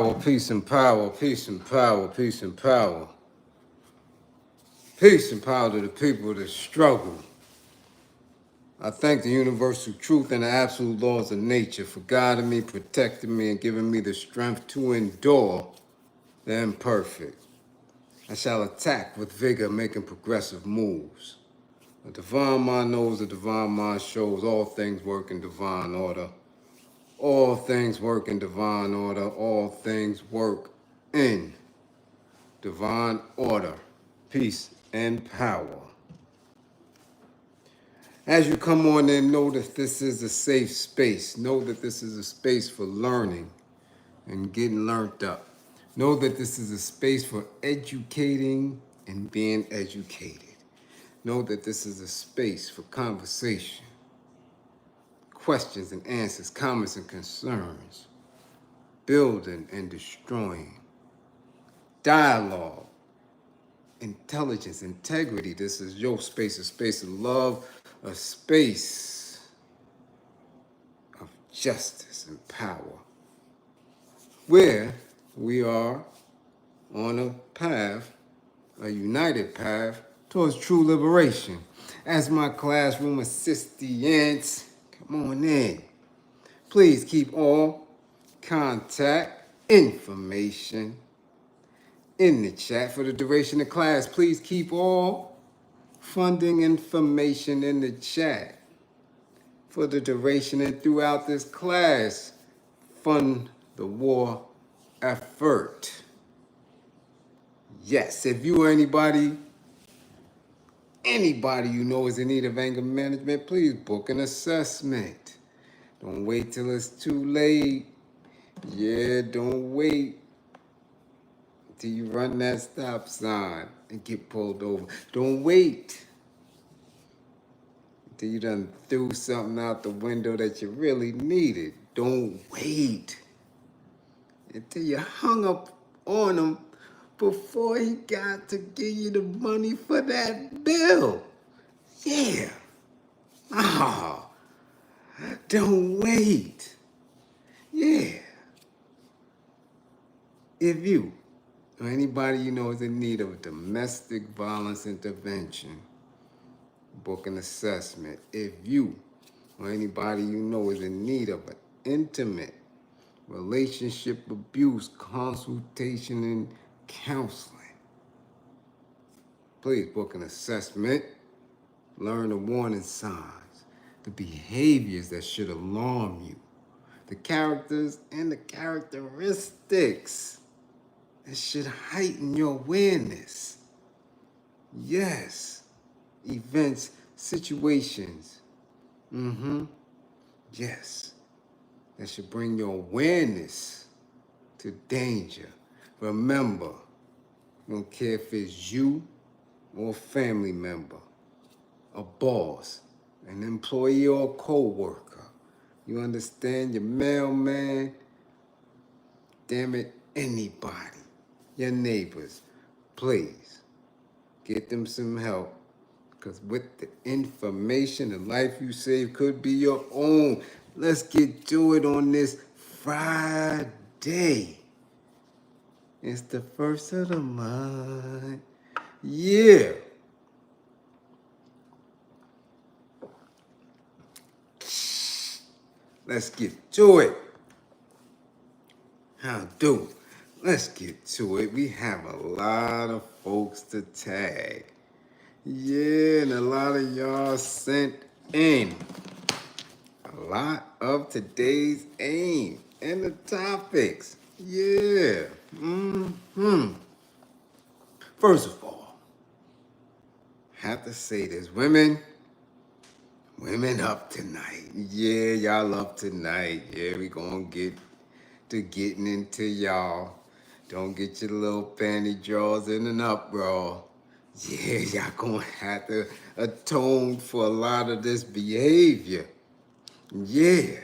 Peace and power, peace and power, peace and power. Peace and power to the people that struggle. I thank the universal truth and the absolute laws of nature for guiding me, protecting me, and giving me the strength to endure the imperfect. I shall attack with vigor, making progressive moves. A divine mind knows, a divine mind shows. All things work in divine order. All things work in divine order. All things work in divine order, peace, and power. As you come on in, know that this is a safe space. Know that this is a space for learning and getting learned up. Know that this is a space for educating and being educated. Know that this is a space for conversation, questions and answers, comments and concerns, building and destroying, dialogue, intelligence, integrity. This is your space, a space of love, a space of justice and power, where we are on a path, a united path towards true liberation. As my classroom assistants, come on in. Please keep all contact information in the chat for the duration of class. Please keep all funding information in the chat for the duration and throughout this class. Fund the war effort. Yes, if you or anybody you know is in need of anger management, please book an assessment. Don't wait till it's too late. Yeah, don't wait till you run that stop sign and get pulled over. Don't wait till you done threw something out the window that you really needed. Don't wait until you hung up on him before he got to give you the money for that bill. Yeah. Ah, don't wait. Yeah. If you or anybody you know is in need of domestic violence intervention, book an assessment. If you or anybody you know is in need of an intimate relationship abuse consultation and counseling, please book an assessment. Learn the warning signs, the behaviors that should alarm you, the characters and the characteristics that should heighten your awareness. Yes, events, situations, yes, that should bring your awareness to danger. Remember, I don't care if it's you or a family member, a boss, an employee or a co-worker. You understand? Your mailman, damn it, anybody, your neighbors, please get them some help. Because with the information, the life you save could be your own. Let's get to it on this Friday. It's the first of the month. Yeah. Let's get to it. How do? Let's get to it. We have a lot of folks to tag. Yeah, and a lot of y'all sent in a lot of today's aim and the topics. Yeah. First of all, I have to say this. Women up tonight. Yeah, y'all up tonight. Yeah, we gonna get to getting into y'all. Don't get your little panty drawers in an uproar. Yeah, y'all gonna have to atone for a lot of this behavior. Yeah.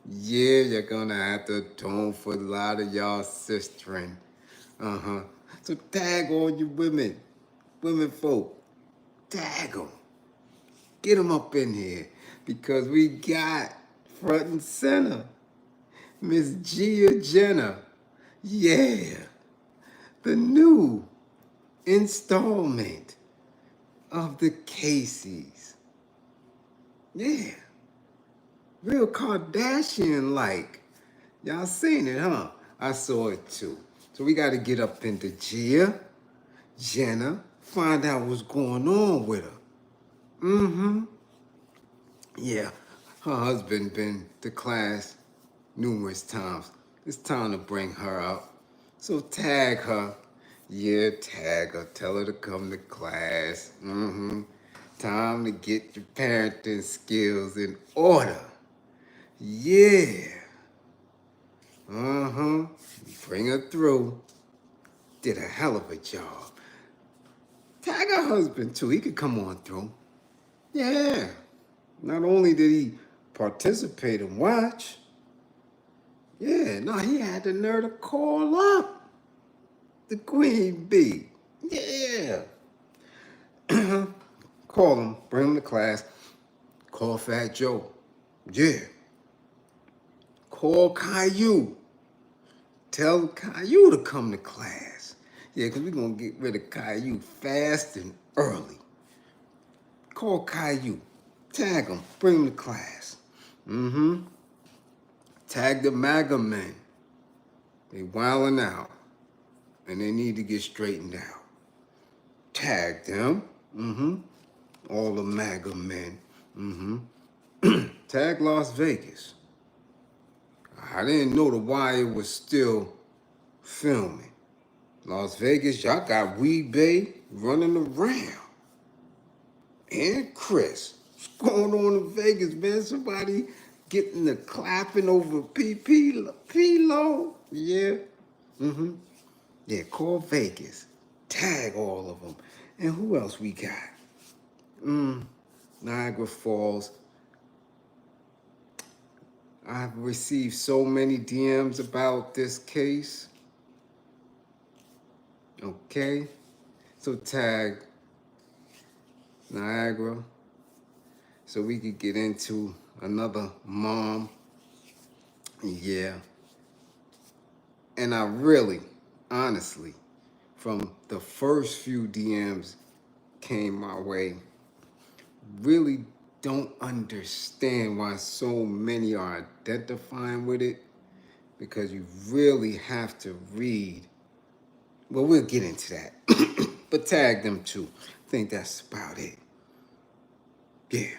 Yeah, you're gonna have to atone for a lot of y'all sistering. So tag all you women folk. Tag them. Get them up in here because we got front and center Miss Gia Jenna. Yeah, the new installment of the Casey's. Yeah, real Kardashian-like. Y'all seen it, huh? I saw it too. So we got to get up into Gia Jenna, find out what's going on with her. Mm-hmm. Yeah, her husband been to class numerous times. It's time to bring her up. So tag her. Yeah, tag her. Tell her to come to class. Mm-hmm. Time to get your parenting skills in order. Yeah. Uh-huh. Bring her through. Did a hell of a job. Tag her husband too. He could come on through. Yeah. Not only did he participate and watch, yeah, no, he had the nerve to call up the queen bee. Yeah. Call him, bring him to class. Call Fat Joe. Yeah. Call Caillou. Tell Caillou to come to class. Yeah, because we're going to get rid of Caillou fast and early. Call Caillou. Tag him. Bring him to class. Mm-hmm. Tag the MAGA men. They wilding out. And they need to get straightened out. Tag them. Mm-hmm. All the MAGA men. Mm-hmm. Tag Las Vegas. I didn't know the wire was still filming. Las Vegas, y'all got WeeBey running around. And Chris. What's going on in Vegas, man? Somebody getting the clapping over P-Lo? Yeah. Mm-hmm. Yeah, call Vegas. Tag all of them. And who else we got? Niagara Falls. I've received so many DMs about this case. Okay. So tag Niagara so we could get into another mom. Yeah. And I really, honestly, from the first few DMs came my way, really don't understand why so many are identifying with it, because you really have to read. Well, we'll get into that. But tag them too. I think that's about it. Yeah.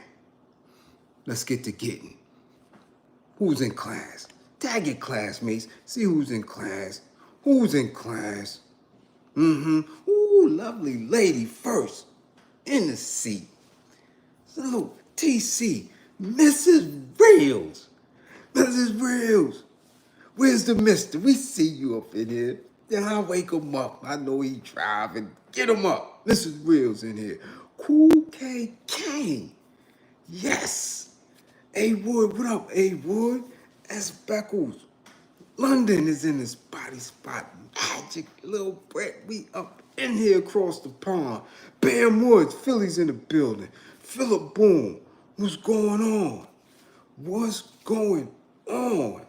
Let's get to getting. Who's in class? Tag your classmates. See who's in class. Who's in class? Mm-hmm. Ooh, lovely lady first. In the seat. So, TC, Mrs. Reels. Mrs. Reels. Where's the mister? We see you up in here. Yeah, I'll wake him up. I know he driving. Get him up. Mrs. Reels in here. Cool KK. Yes. A Wood, what up, A Wood? S Beckles. London is in this body spot. Magic little Brett. We up in here across the pond. Bam Woods, Philly's in the building. Philip Boone. What's going on? What's going on?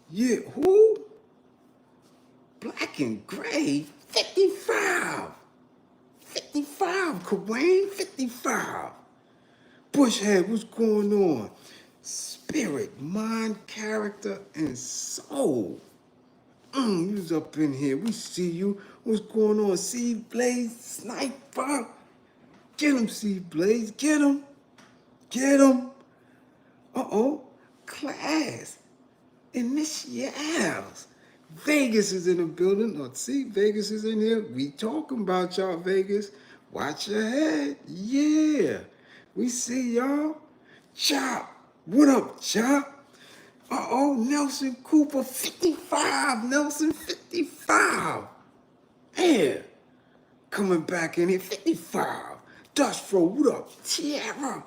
Yeah, who? Black and gray? 55. 55, Karim, 55. Bushhead, what's going on? Spirit, mind, character, and soul. You's up in here. We see you. What's going on? See Blaze, sniper. Get him, see Blaze. Get him. Get him. Uh-oh. Class. Initials. Vegas is in the building. Oh, see, Vegas is in here. We talking about y'all, Vegas. Watch your head. Yeah. We see y'all. Chop. What up, Chop? Uh-oh, Nelson Cooper, 55. Nelson, 55. Yeah. Coming back in here, 55. Dustfro, what up? Tierra.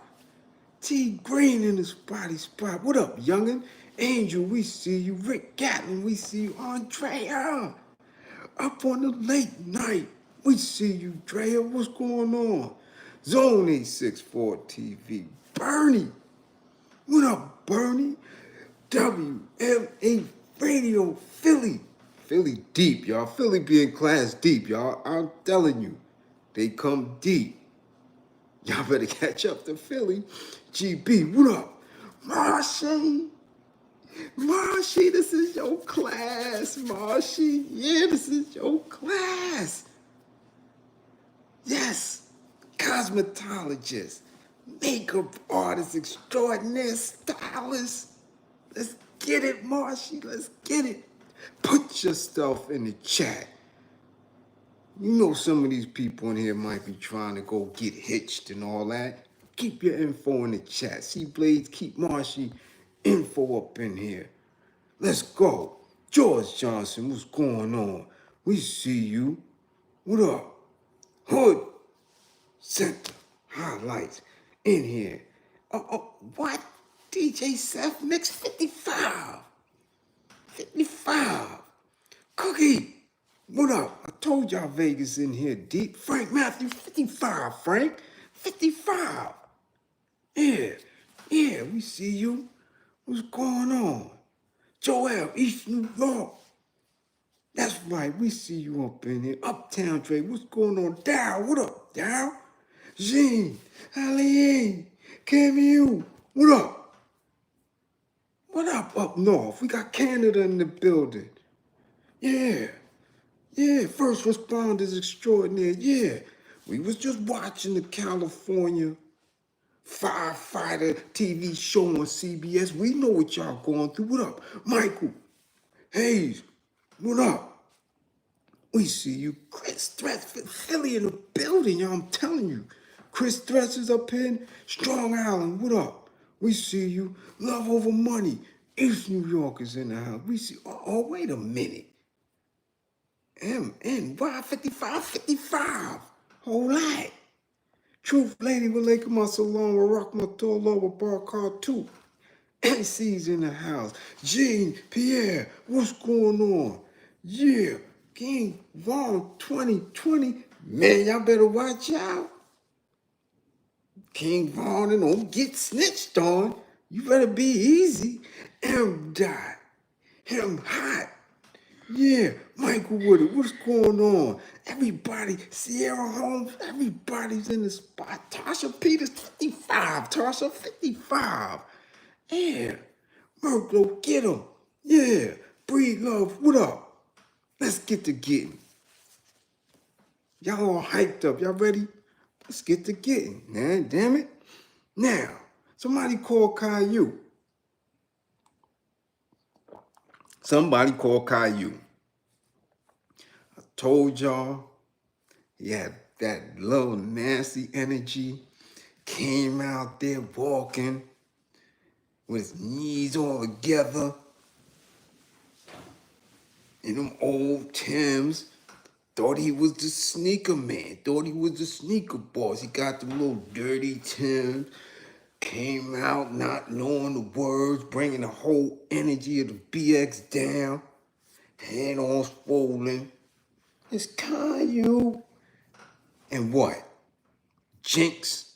T Green in the spotty spot. What up, youngin'? Angel, we see you. Rick Gatlin, we see you. Andrea. Up on the late night. We see you, Drea. What's going on? Zone 864 TV. Bernie. What up, Bernie? WMA Radio Philly. Philly deep, y'all. Philly be in class deep, y'all. I'm telling you, they come deep. Y'all better catch up to Philly. GB, what up? Marshy, Marshy, this is your class. Marshy, yeah, this is your class. Yes, cosmetologist, makeup artist extraordinaire, stylist. Let's get it, Marshy. Let's get it. Put yourself in the chat. You know some of these people in here might be trying to go get hitched and all that. Keep your info in the chat. See, Blaze, keep Marshy info up in here. Let's go. George Johnson, what's going on? We see you. What up? Hood Center highlights in here. What? DJ Seth mix 55. 55. Cookie. What up? I told y'all Vegas in here deep. Frank Matthew, 55, Frank. 55. Yeah, we see you. What's going on? Joel, East New York. That's right, we see you up in here. Uptown Dre, what's going on? Dow, what up, Dow? Jean, Aline, Caillou, what up? What up north? We got Canada in the building. Yeah, first responders extraordinaire. Yeah, we was just watching the California firefighter TV show on CBS. We know what y'all going through. What up, Michael Hayes? What up? We see you. Chris Threats, Philly in the building, y'all. I'm telling you. Chris Threats is up in Strong Island. What up? We see you. Love over money. East New York is in the house. We see. Oh, wait a minute. MNY 55. Whole lot. Truth Lady will Lake my salon will rock my tolo with bar car too. AC's in the house. Jean Pierre, what's going on? Yeah, King Von 2020. Man, y'all better watch out. King Von and don't get snitched on. You better be easy. M. Dot. Him hot. Yeah, Michael Woodard, what's going on? Everybody, Sierra Holmes, everybody's in the spot. Tasha Peters, 55. Tasha, 55. Yeah. Merklo, get him. Yeah. Breed Love, what up? Let's get to getting. Y'all all hyped up. Y'all ready? Let's get to getting. Man, damn it. Now, somebody call Caillou. Somebody call Caillou. I told y'all he had that little nasty energy. Came out there walking with his knees all together in them old Timbs. Thought he was the sneaker man. Thought he was the sneaker boss. He got them little dirty Timbs. Came out not knowing the words, bringing the whole energy of the BX down. Head on swollen. It's Caillou. And what? Jinxed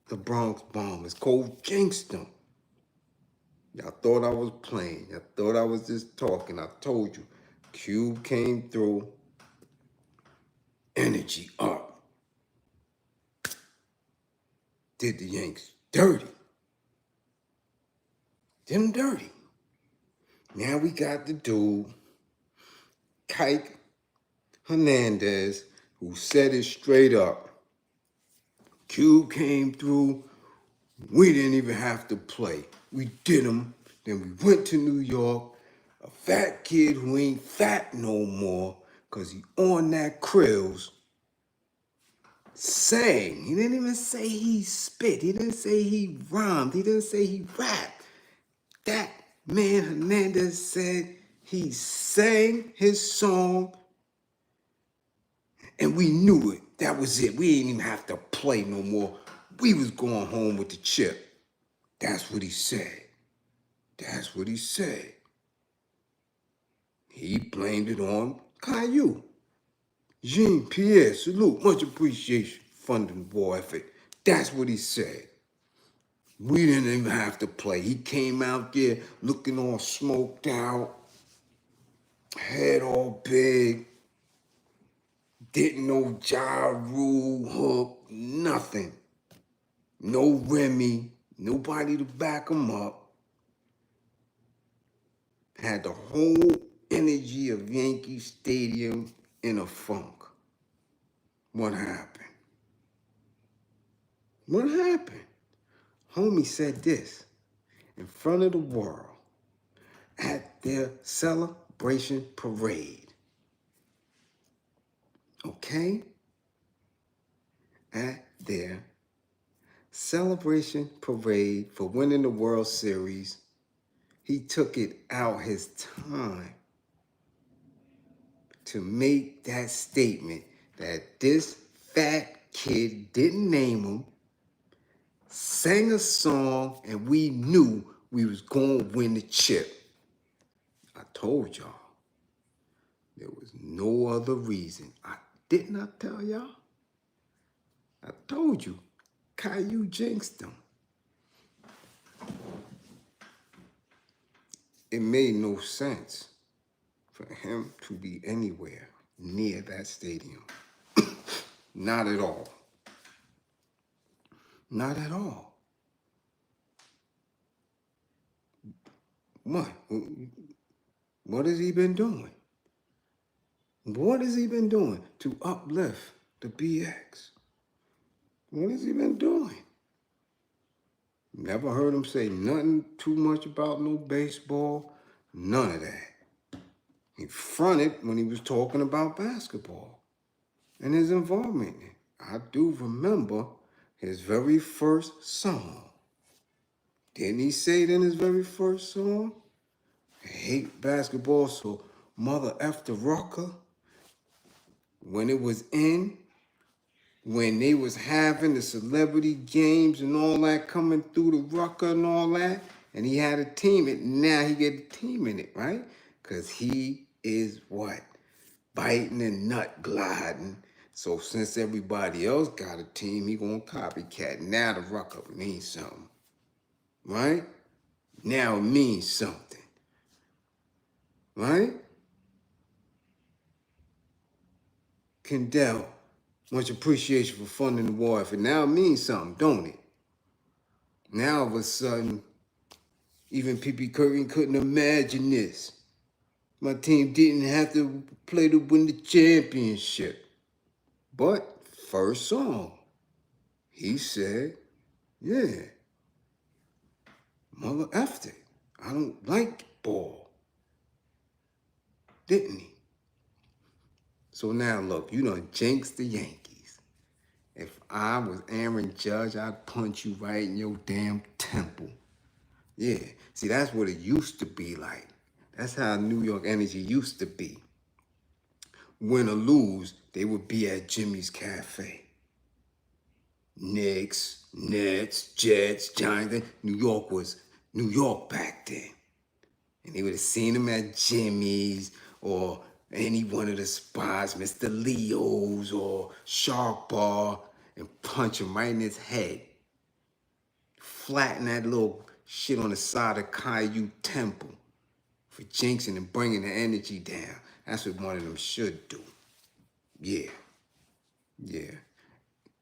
the Bronx Bombers. Cold jinxed them. Y'all thought I was playing. Y'all thought I was just talking. I told you. Cube came through. Energy up. Did the Yanks dirty. Them dirty. Now we got the dude, Kike Hernandez, who said it straight up. Cube came through. We didn't even have to play. We did them. Then we went to New York. A fat kid who ain't fat no more because he on that krills. Sang. He didn't even say he spit. He didn't say he rhymed. He didn't say he rapped. That man Hernandez said he sang his song and we knew it. That was it. We didn't even have to play no more. We was going home with the chip. That's what he said. That's what he said. He blamed it on Caillou. Jean Pierre, salute, much appreciation, funding war effort. That's what he said. We didn't even have to play. He came out there looking all smoked out, head all big, didn't know Ja Rule, Hook, nothing. No Remy, nobody to back him up. Had the whole energy of Yankee Stadium in a funk. What happened? What happened? Homie said this in front of the world at their celebration parade. Okay? At their celebration parade for winning the World Series, he took it out his time to make that statement that this fat kid didn't name him, sang a song, and we knew we was going to win the chip. I told y'all there was no other reason. Did not tell y'all? I told you, Caillou jinxed him. It made no sense for him to be anywhere near that stadium. Not at all. Not at all. What? What has he been doing? What has he been doing to uplift the BX? What has he been doing? Never heard him say nothing too much about no baseball, none of that. He fronted when he was talking about basketball and his involvement in it. I do remember his very first song. Didn't he say it in his very first song? I hate basketball, so mother F the rucker. When it was in, when they was having the celebrity games and all that coming through the rucker and all that, and he had a team, and now he get a team in it, right? Because he is what? Biting and nut gliding. So since everybody else got a team, he gonna copycat. Now the rucker means something, right? Now it means something, right? Kendall, much appreciation for funding the war effort. Now it means something, don't it? Now all of a sudden, even P.P. Karim couldn't imagine this. My team didn't have to play to win the championship. But first song, he said, yeah, mother effed it. I don't like ball. Didn't he? So now look, you done jinxed the Yankees. If I was Aaron Judge, I'd punch you right in your damn temple. Yeah, see, that's what it used to be like. That's how New York energy used to be. Win or lose, they would be at Jimmy's Cafe. Knicks, Nets, Jets, Giants. New York was New York back then. And they would have seen him at Jimmy's or any one of the spots, Mr. Leo's or Shark Bar, and punch him right in his head. Flatten that little shit on the side of Caillou Temple for jinxing and bringing the energy down. That's what one of them should do. Yeah. Yeah.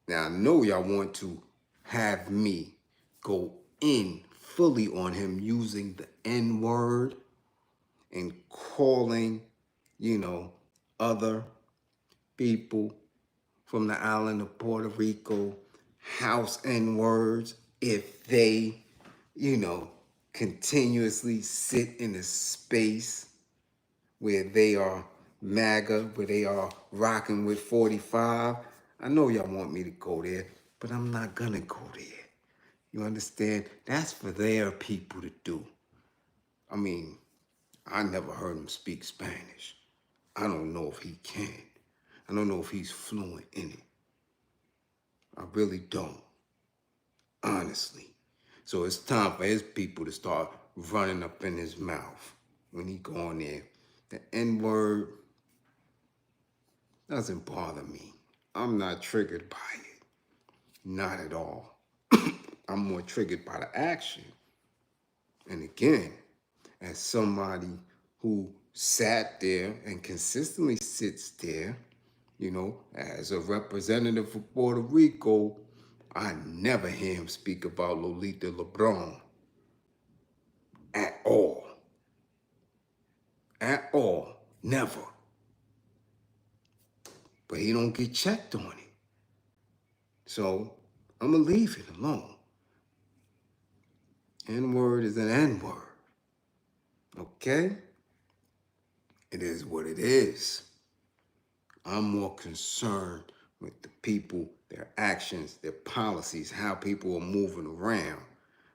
Now, I know y'all want to have me go in fully on him using the N-word and calling, other people from the island of Puerto Rico house N-words if they, continuously sit in a space where they are MAGA, where they are rocking with 45. I know y'all want me to go there, but I'm not gonna go there. You understand? That's for their people to do. I mean, I never heard him speak Spanish. I don't know if he can. I don't know if he's fluent in it. I really don't, honestly. So it's time for his people to start running up in his mouth when he go on there. The N-word doesn't bother me. I'm not triggered by it. Not at all. I'm more triggered by the action. And again, as somebody who sat there and consistently sits there, you know, as a representative for Puerto Rico, I never hear him speak about Lolita LeBron at all. At all. Never. But he don't get checked on it. So I'm going to leave it alone. N-word is an N-word. Okay? It is what it is. I'm more concerned with the people, their actions, their policies, how people are moving around.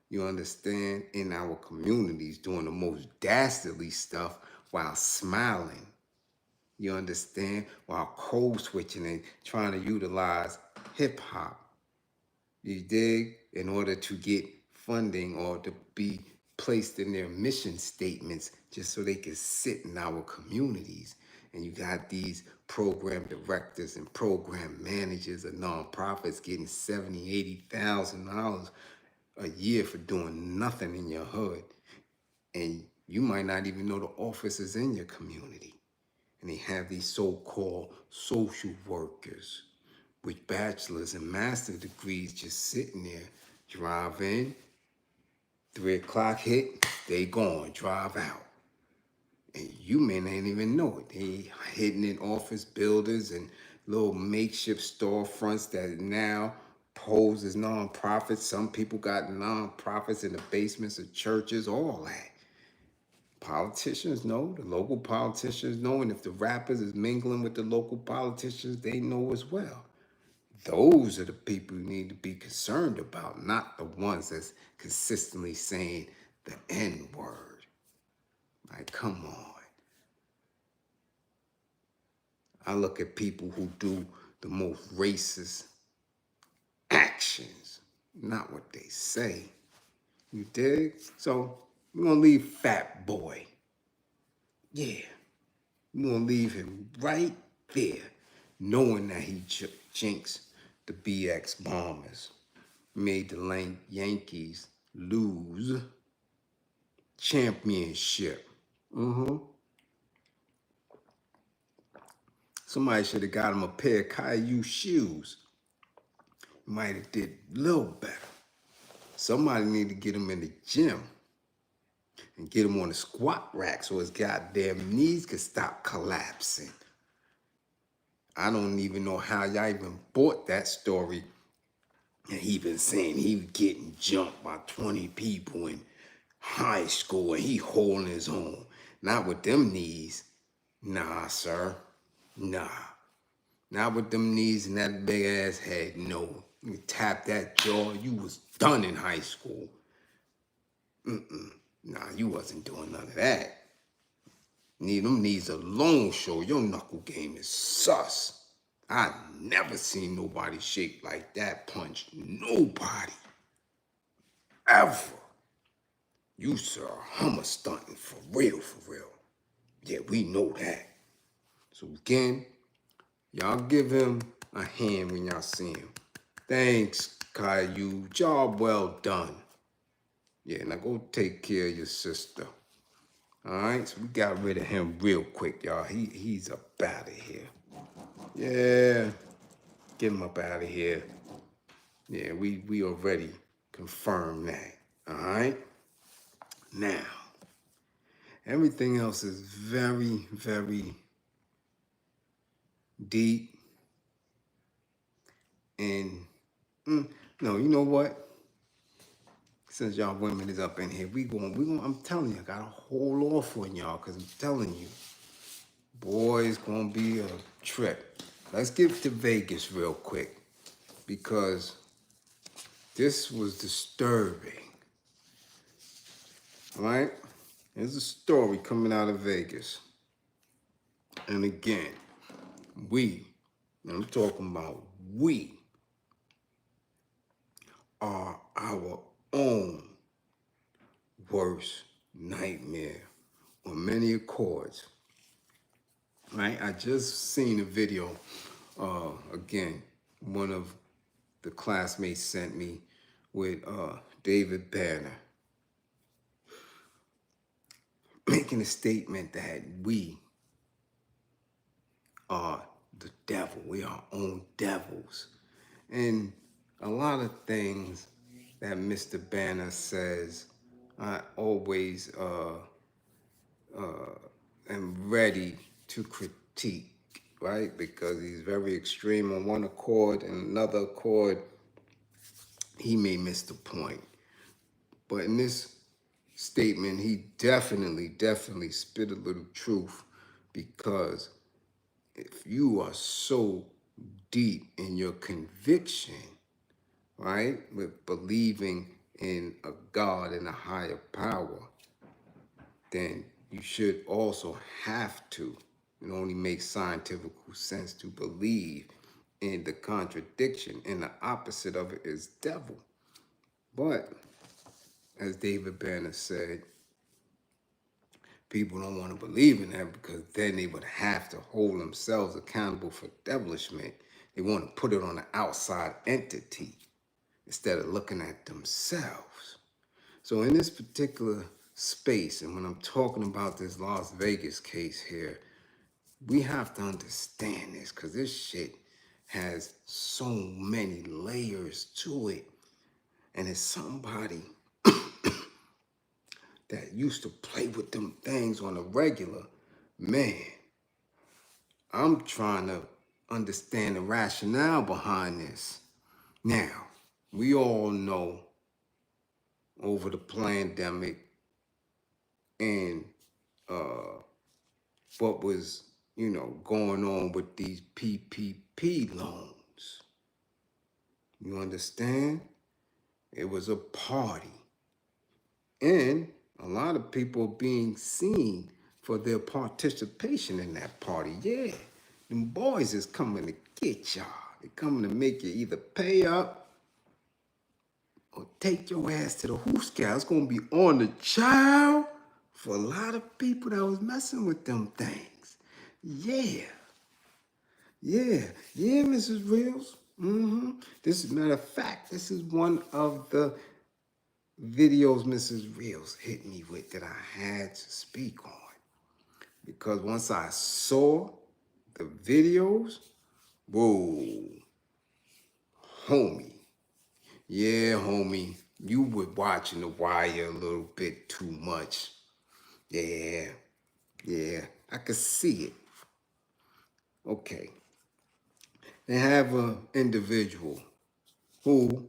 You understand? In our communities, doing the most dastardly stuff while smiling. You understand? While code switching and trying to utilize hip hop. You dig? In order to get funding or to be placed in their mission statements just so they can sit in our communities. And you got these program directors and program managers of nonprofits getting $70,000, $80,000 a year for doing nothing in your hood. And you might not even know the officers in your community. And they have these so-called social workers with bachelor's and master's degrees just sitting there, drive in, 3 o'clock hit, they gone, drive out. And you may not even know it. They hidden in office buildings and little makeshift storefronts that now pose as nonprofits. Some people got nonprofits in the basements of churches, all that. Politicians know, the local politicians know, and if the rappers is mingling with the local politicians, they know as well. Those are the people you need to be concerned about, not the ones that's consistently saying the N-word. Like, come on. I look at people who do the most racist actions, not what they say. You dig? So we're going to leave Fat Boy. Yeah. We're going to leave him right there, knowing that he jinxed the BX Bombers, made the Yankees lose championship. Somebody should have got him a pair of Caillou shoes. Might have did a little better. Somebody need to get him in the gym and get him on the squat rack so his goddamn knees could stop collapsing. I don't even know how y'all even bought that story. And he been saying he was getting jumped by 20 people in high school and he holding his own. Not with them knees. Nah, sir. Nah. Not with them knees and that big ass head. No. You tap that jaw, you was done in high school. Nah, you wasn't doing none of that. Them knees alone show your knuckle game is sus. I never seen nobody shaped like that punch. Nobody. Ever. You, sir, Hummer stunting for real, for real. Yeah, we know that. So again, y'all give him a hand when y'all see him. Thanks, Caillou. Job well done. Yeah, now go take care of your sister. All right, so we got rid of him real quick, y'all. He's up out of here. Yeah, get him up out of here. Yeah, we already confirmed that. All right. Now, everything else is very, very deep. And no, you know what? Since y'all women is up in here, we going, I'm telling you, I gotta hold off on y'all, because I'm telling you, boy, it's gonna be a trip. Let's get to Vegas real quick, because this was disturbing. All right? There's a story coming out of Vegas. And again, I'm talking about we, are our own worst nightmare on many accords. Right? I just seen a video, again, one of the classmates sent me with David Banner making a statement that we are the devil. We are our own devils. And a lot of things that Mr. Banner says, I always am ready to critique, right? Because he's very extreme on one accord, and another accord, he may miss the point. But in this statement, he definitely spit a little truth, because if you are so deep in your conviction, right, with believing in a God and a higher power, then you should also have to, it only makes scientific sense to believe in the contradiction, and the opposite of it is devil. But as David Banner said, people don't want to believe in that, because then they would have to hold themselves accountable for devilishment. They want to put it on an outside entity instead of looking at themselves. So in this particular space, and when I'm talking about this Las Vegas case here, we have to understand this, because this shit has so many layers to it. And it's somebody that used to play with them things on a regular. Man, I'm trying to understand the rationale behind this. Now, we all know over the pandemic and what was, going on with these PPP loans. You understand? It was a party. And a lot of people being seen for their participation in that party. Yeah, them boys is coming to get y'all. They coming to make you either pay up or take your ass to the hoop scout. It's going to be on the child for a lot of people that was messing with them things. Yeah. Yeah, Mrs. Reels. This is, matter of fact, this is one of the videos Mrs. Reels hit me with that I had to speak on. Because once I saw the videos, whoa, homie. Yeah, homie, you were watching The Wire a little bit too much. Yeah, I could see it. Okay. They have an individual who,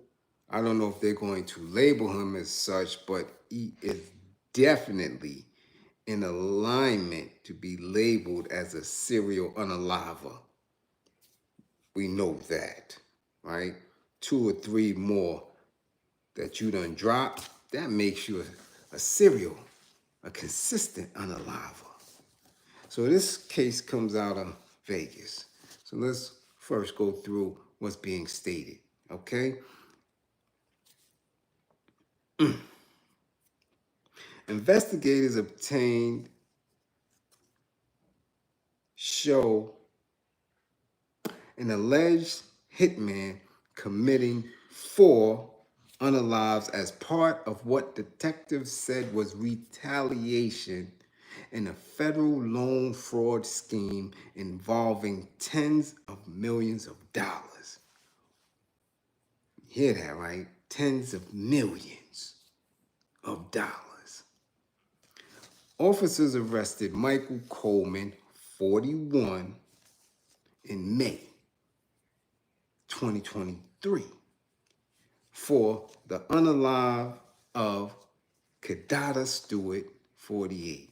I don't know if they're going to label him as such, but he is definitely in alignment to be labeled as a serial unaliver. We know that, right? 2 or 3 more that you done drop, that makes you a serial, a consistent unaliver. So this case comes out of Vegas. So let's first go through what's being stated, okay? Investigators obtained show an alleged hitman committing 4 unalives as part of what detectives said was retaliation in a federal loan fraud scheme involving tens of millions of dollars. You hear that, right? Tens of millions of dollars. Officers arrested Michael Coleman, 41, in May 2023 for the unalive of Kadada Stewart, 48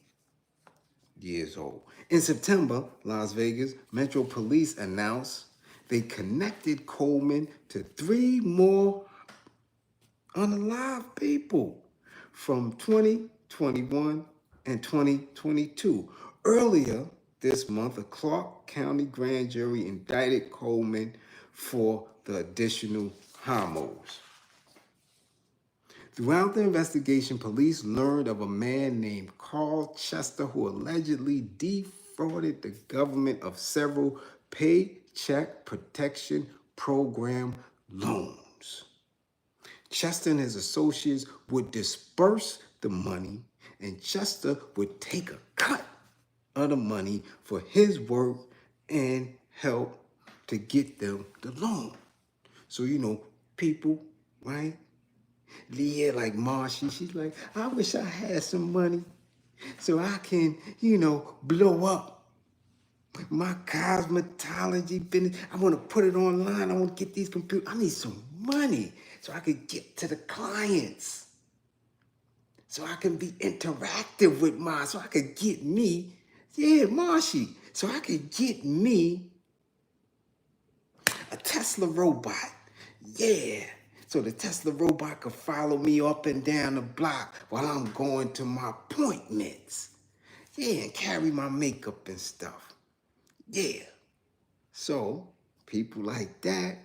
years old. In September, Las Vegas Metro Police announced they connected Coleman to 3 more unalive people from 2021 and 2022. Earlier this month, a Clark County grand jury indicted Coleman for the additional homos. Throughout the investigation, police learned of a man named Carl Chester who allegedly defrauded the government of several Paycheck Protection Program loans. Chester and his associates would disperse the money, and Chester would take a cut of the money for his work and help to get them the loan. So, people, right? Yeah, like Marshy, she's like, I wish I had some money so I can, blow up my cosmetology business. I want to put it online. I want to get these computers. I need some money so I could get to the clients. So I can be interactive with mine. So I could get me, Marshy. So I could get me a Tesla robot. Yeah. So the Tesla robot could follow me up and down the block while I'm going to my appointments. Yeah, and carry my makeup and stuff. Yeah. So people like that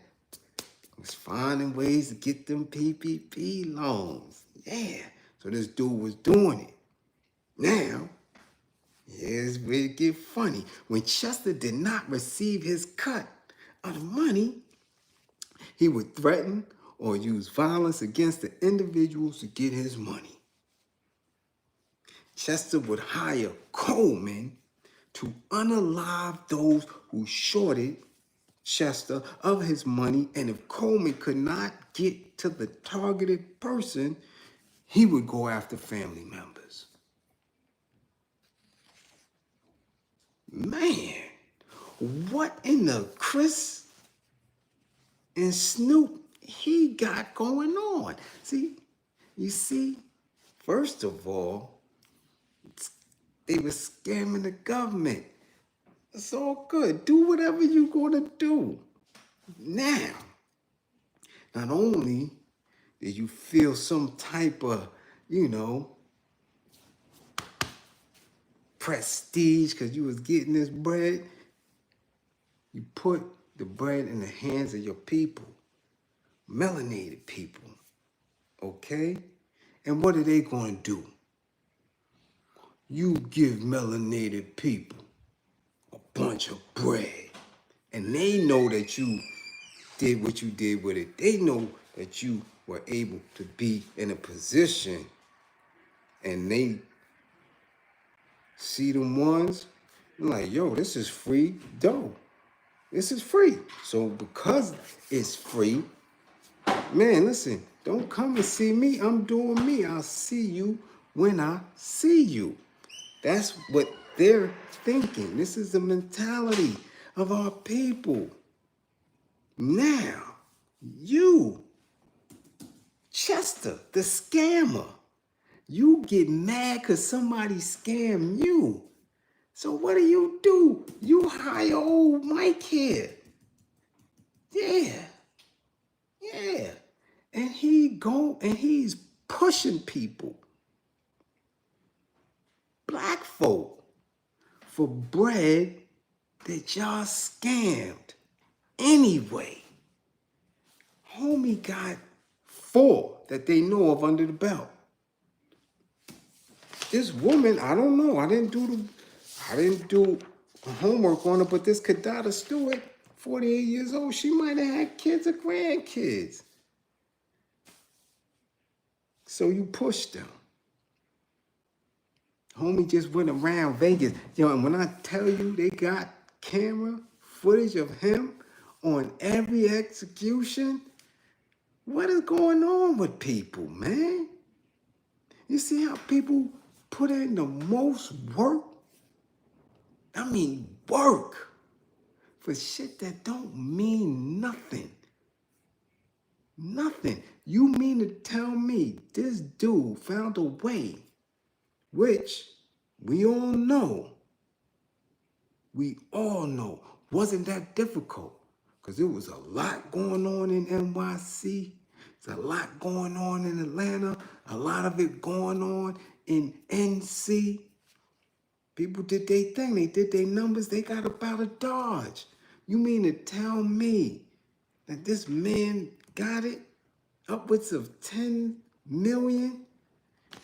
was finding ways to get them PPP loans. Yeah. So this dude was doing it. Now, here's where it get funny. When Chester did not receive his cut of the money, he would threaten or use violence against the individuals to get his money. Chester would hire Coleman to unalive those who shorted Chester of his money, and if Coleman could not get to the targeted person, he would go after family members. Man, what in the Chris and Snoop he got going on? You see, first of all, they were scamming the government. It's all good. Do whatever you're going to do. Now, not only did you feel some type of, prestige because you was getting this bread, you put the bread in the hands of your people, melanated people, okay? And what are they going to do? You give melanated people a bunch of bread, and they know that you did what you did with it. They know that you were able to be in a position, and they see them ones, like, yo, this is free dough. This is free. So because it's free, man, listen, don't come and see me. I'm doing me. I'll see you when I see you. That's what they're thinking. This is the mentality of our people. Now, you, Chester, the scammer, you get mad because somebody scammed you. So what do? You hire old Mike here. Yeah. And he's pushing people, black folk, for bread that y'all scammed anyway. Homie got 4 that they know of under the belt. This woman, I don't know. I didn't do homework on her, but this Kadada Stewart, 48 years old, she might have had kids or grandkids. So you pushed them. Homie just went around Vegas. And when I tell you they got camera footage of him on every execution, what is going on with people, man? You see how people put in the most work? I mean, work for shit that don't mean nothing. Nothing. You mean to tell me this dude found a way, which we all know, wasn't that difficult, because there was a lot going on in NYC. There's a lot going on in Atlanta, a lot of it going on in NC. People did their thing. They did their numbers. They got up out of Dodge. You mean to tell me that this man got it upwards of 10 million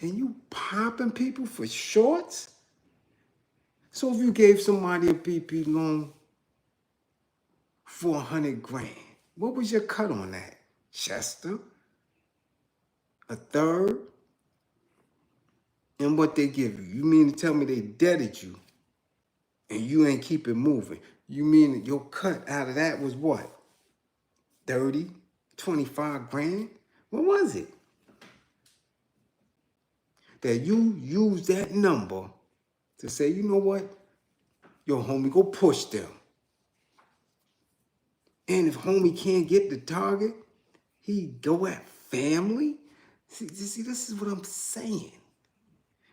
and you popping people for shorts? So if you gave somebody a PP loan for $100 grand, what was your cut on that, Chester? a third, and what they give you. You mean to tell me they debted you and you ain't keep it moving? You mean that your cut out of that was what? 30, 25 grand? What was it? That you use that number to say, you know what? Yo, homie, go push them. And if homie can't get the target, he go at family. See, this is what I'm saying.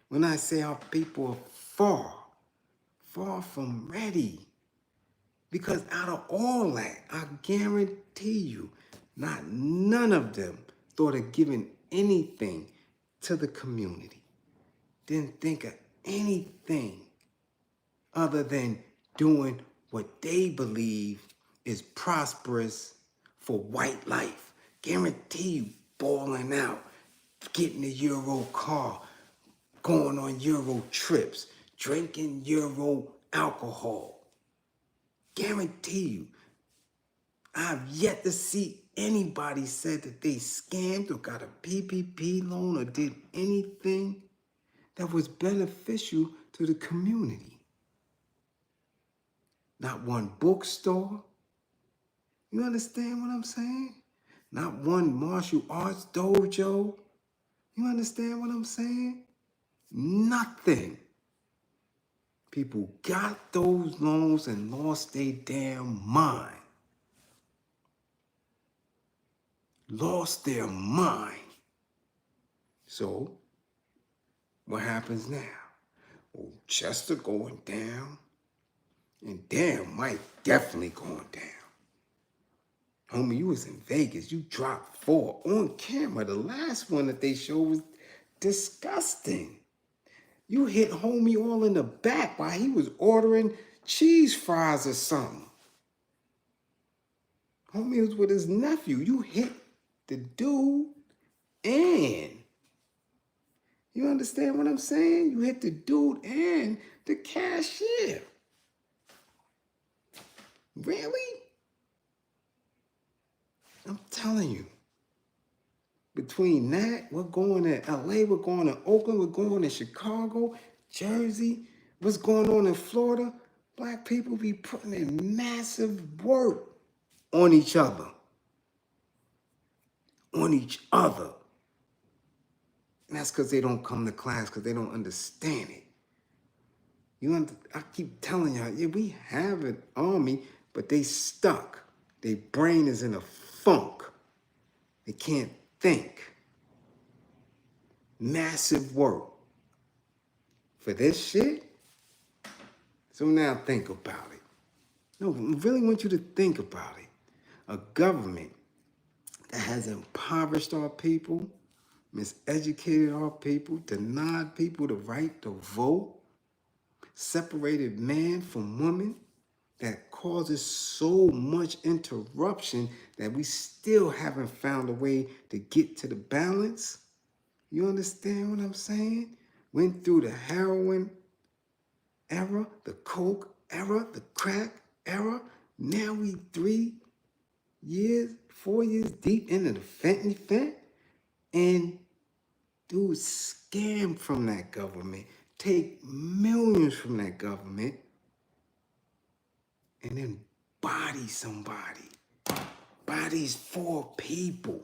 When I say our people are far from ready. Because out of all that, I guarantee you, none of them thought of giving anything to the community. Didn't think of anything other than doing what they believe is prosperous for white life. Guarantee you balling out, getting a Euro car, going on Euro trips, drinking Euro alcohol. Guarantee you, I've yet to see anybody said that they scammed or got a PPP loan or did anything that was beneficial to the community. Not one bookstore. You understand what I'm saying? Not one martial arts dojo. You understand what I'm saying? Nothing. People got those loans and lost their damn mind. Lost their mind. So, what happens now? Oh, Chester going down. And damn, Mike definitely going down. Homie, you was in Vegas. You dropped 4 on camera. The last one that they showed was disgusting. You hit homie all in the back while he was ordering cheese fries or something. Homie was with his nephew. You hit the dude and, you understand what I'm saying? You hit the dude and the cashier. Really? I'm telling you. Between that, we're going to LA, we're going to Oakland, we're going to Chicago, Jersey, what's going on in Florida. Black people be putting in massive work on each other. On each other. And that's because they don't come to class, because they don't understand it. I keep telling y'all, yeah, we have an army, but they stuck. Their brain is in a funk. They can't think. Massive work for this shit. So now think about it. No, I really want you to think about it. A government that has impoverished our people, miseducated our people, denied people the right to vote, separated man from woman, that causes so much interruption that we still haven't found a way to get to the balance. You understand what I'm saying? Went through the heroin era, the coke era, the crack era. Now we 4 years deep into the fentanyl, and dudes scam from that government, take millions from that government, and then body somebody. Bodies 4 people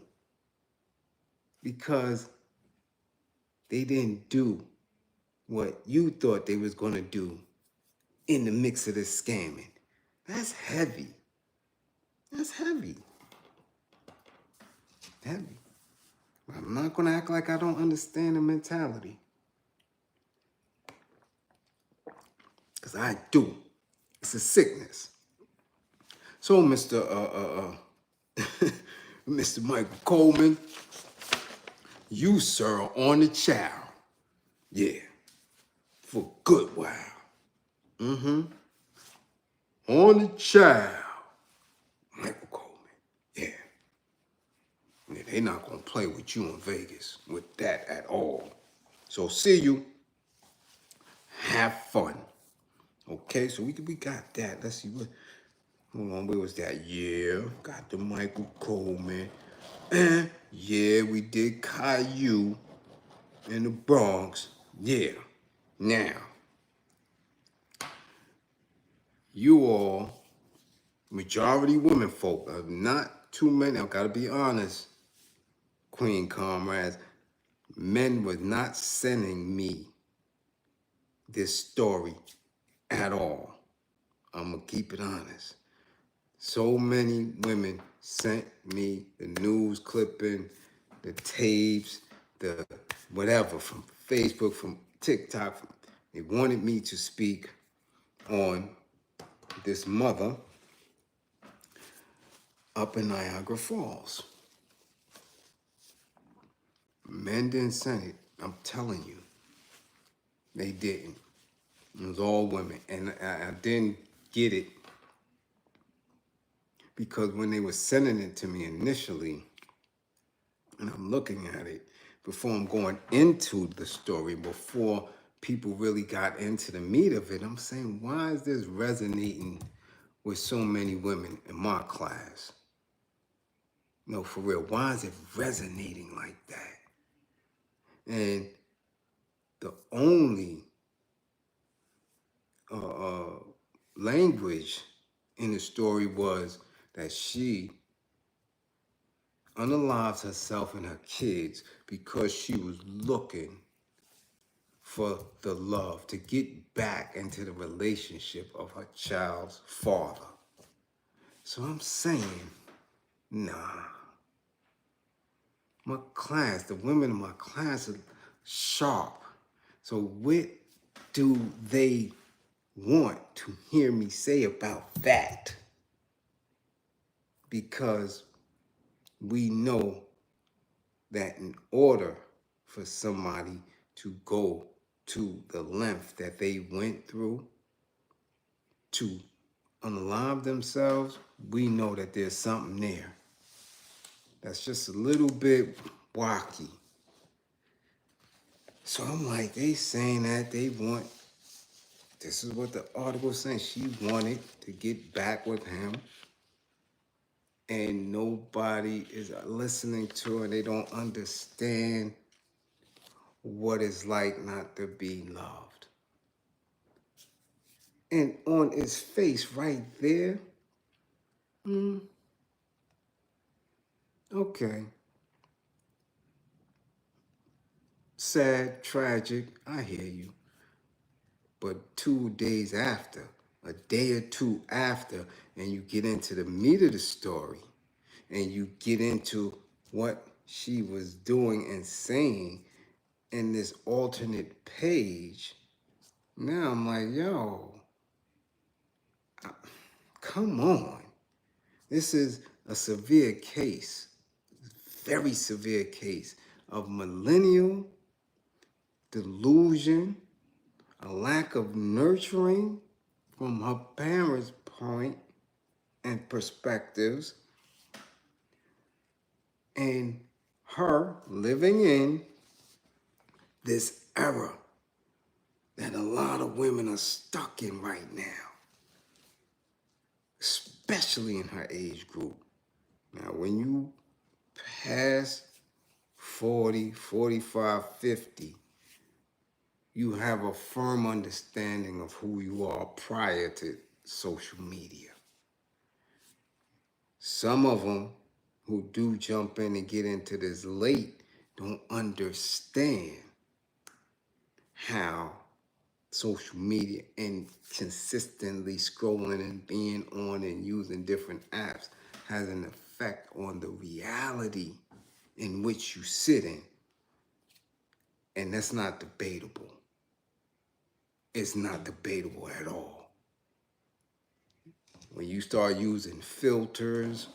because they didn't do what you thought they was gonna do in the mix of this scamming. That's heavy. That's heavy. Heavy. I'm not gonna act like I don't understand the mentality. Because I do. It's a sickness. So, Mr. Mr. Michael Coleman, you, sir, are on the chow. Yeah. For a good while. On the chow. Michael Coleman. Yeah. Yeah, they not gonna play with you in Vegas with that at all. So see you. Have fun. Okay, so we got that. Let's see what. Hold on, where was that? Yeah, got the Michael Coleman. And yeah, we did Caillou in the Bronx. Yeah. Now, you all, majority women folk, not too many, I gotta be honest, Queen comrades, men was not sending me this story at all. I'm gonna keep it honest. So many women sent me the news clipping, the tapes, the whatever from Facebook, from TikTok. They wanted me to speak on this mother up in Niagara Falls. Men didn't send it. I'm telling you, they didn't. It was all women, and I didn't get it because when they were sending it to me initially, and I'm looking at it before I'm going into the story, before people really got into the meat of it, I'm saying, why is this resonating with so many women in my class? No, for real, why is it resonating like that? And the only language in the story was that she unalives herself and her kids because she was looking for the love to get back into the relationship of her child's father. So I'm saying, nah. My class, the women in my class are sharp. So what do they want to hear me say about that? Because we know that in order for somebody to go to the length that they went through to unalive themselves, we know that there's something there that's just a little bit wacky. So I'm like, they saying that they want, this is what the article is saying, she wanted to get back with him, and nobody is listening to her. They don't understand what it's like not to be loved. And on his face right there, okay. Sad, tragic, I hear you. But 2 days after, a day or two after, and you get into the meat of the story, and you get into what she was doing and saying in this alternate page, now I'm like, yo, come on. This is a severe case, very severe case of millennial delusion, a lack of nurturing from her parents' point and perspectives, and her living in this era that a lot of women are stuck in right now, especially in her age group. Now, when you pass 40, 45, 50, you have a firm understanding of who you are prior to social media. Some of them who do jump in and get into this late don't understand how social media and consistently scrolling and being on and using different apps has an effect on the reality in which you sit in. And that's not debatable. It's not debatable at all. When you start using filters,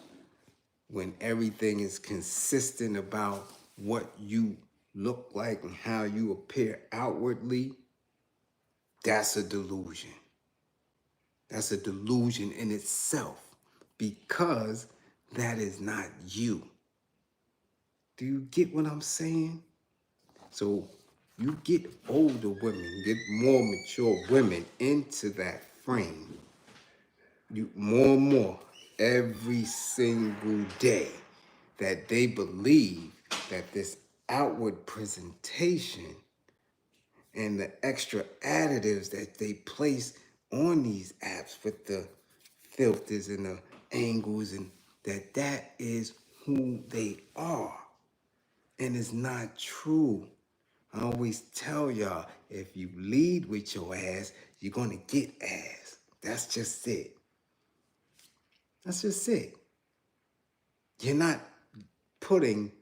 when everything is consistent about what you look like and how you appear outwardly, that's a delusion. That's a delusion in itself because that is not you. Do you get what I'm saying? So you get older women, get more mature women into that frame. You more and more every single day. that they believe that this outward presentation and the extra additives that they place on these apps with the filters and the angles, and that is who they are. And it's not true. I always tell y'all, if you lead with your ass, you're going to get ass. That's just it. That's just it. You're not putting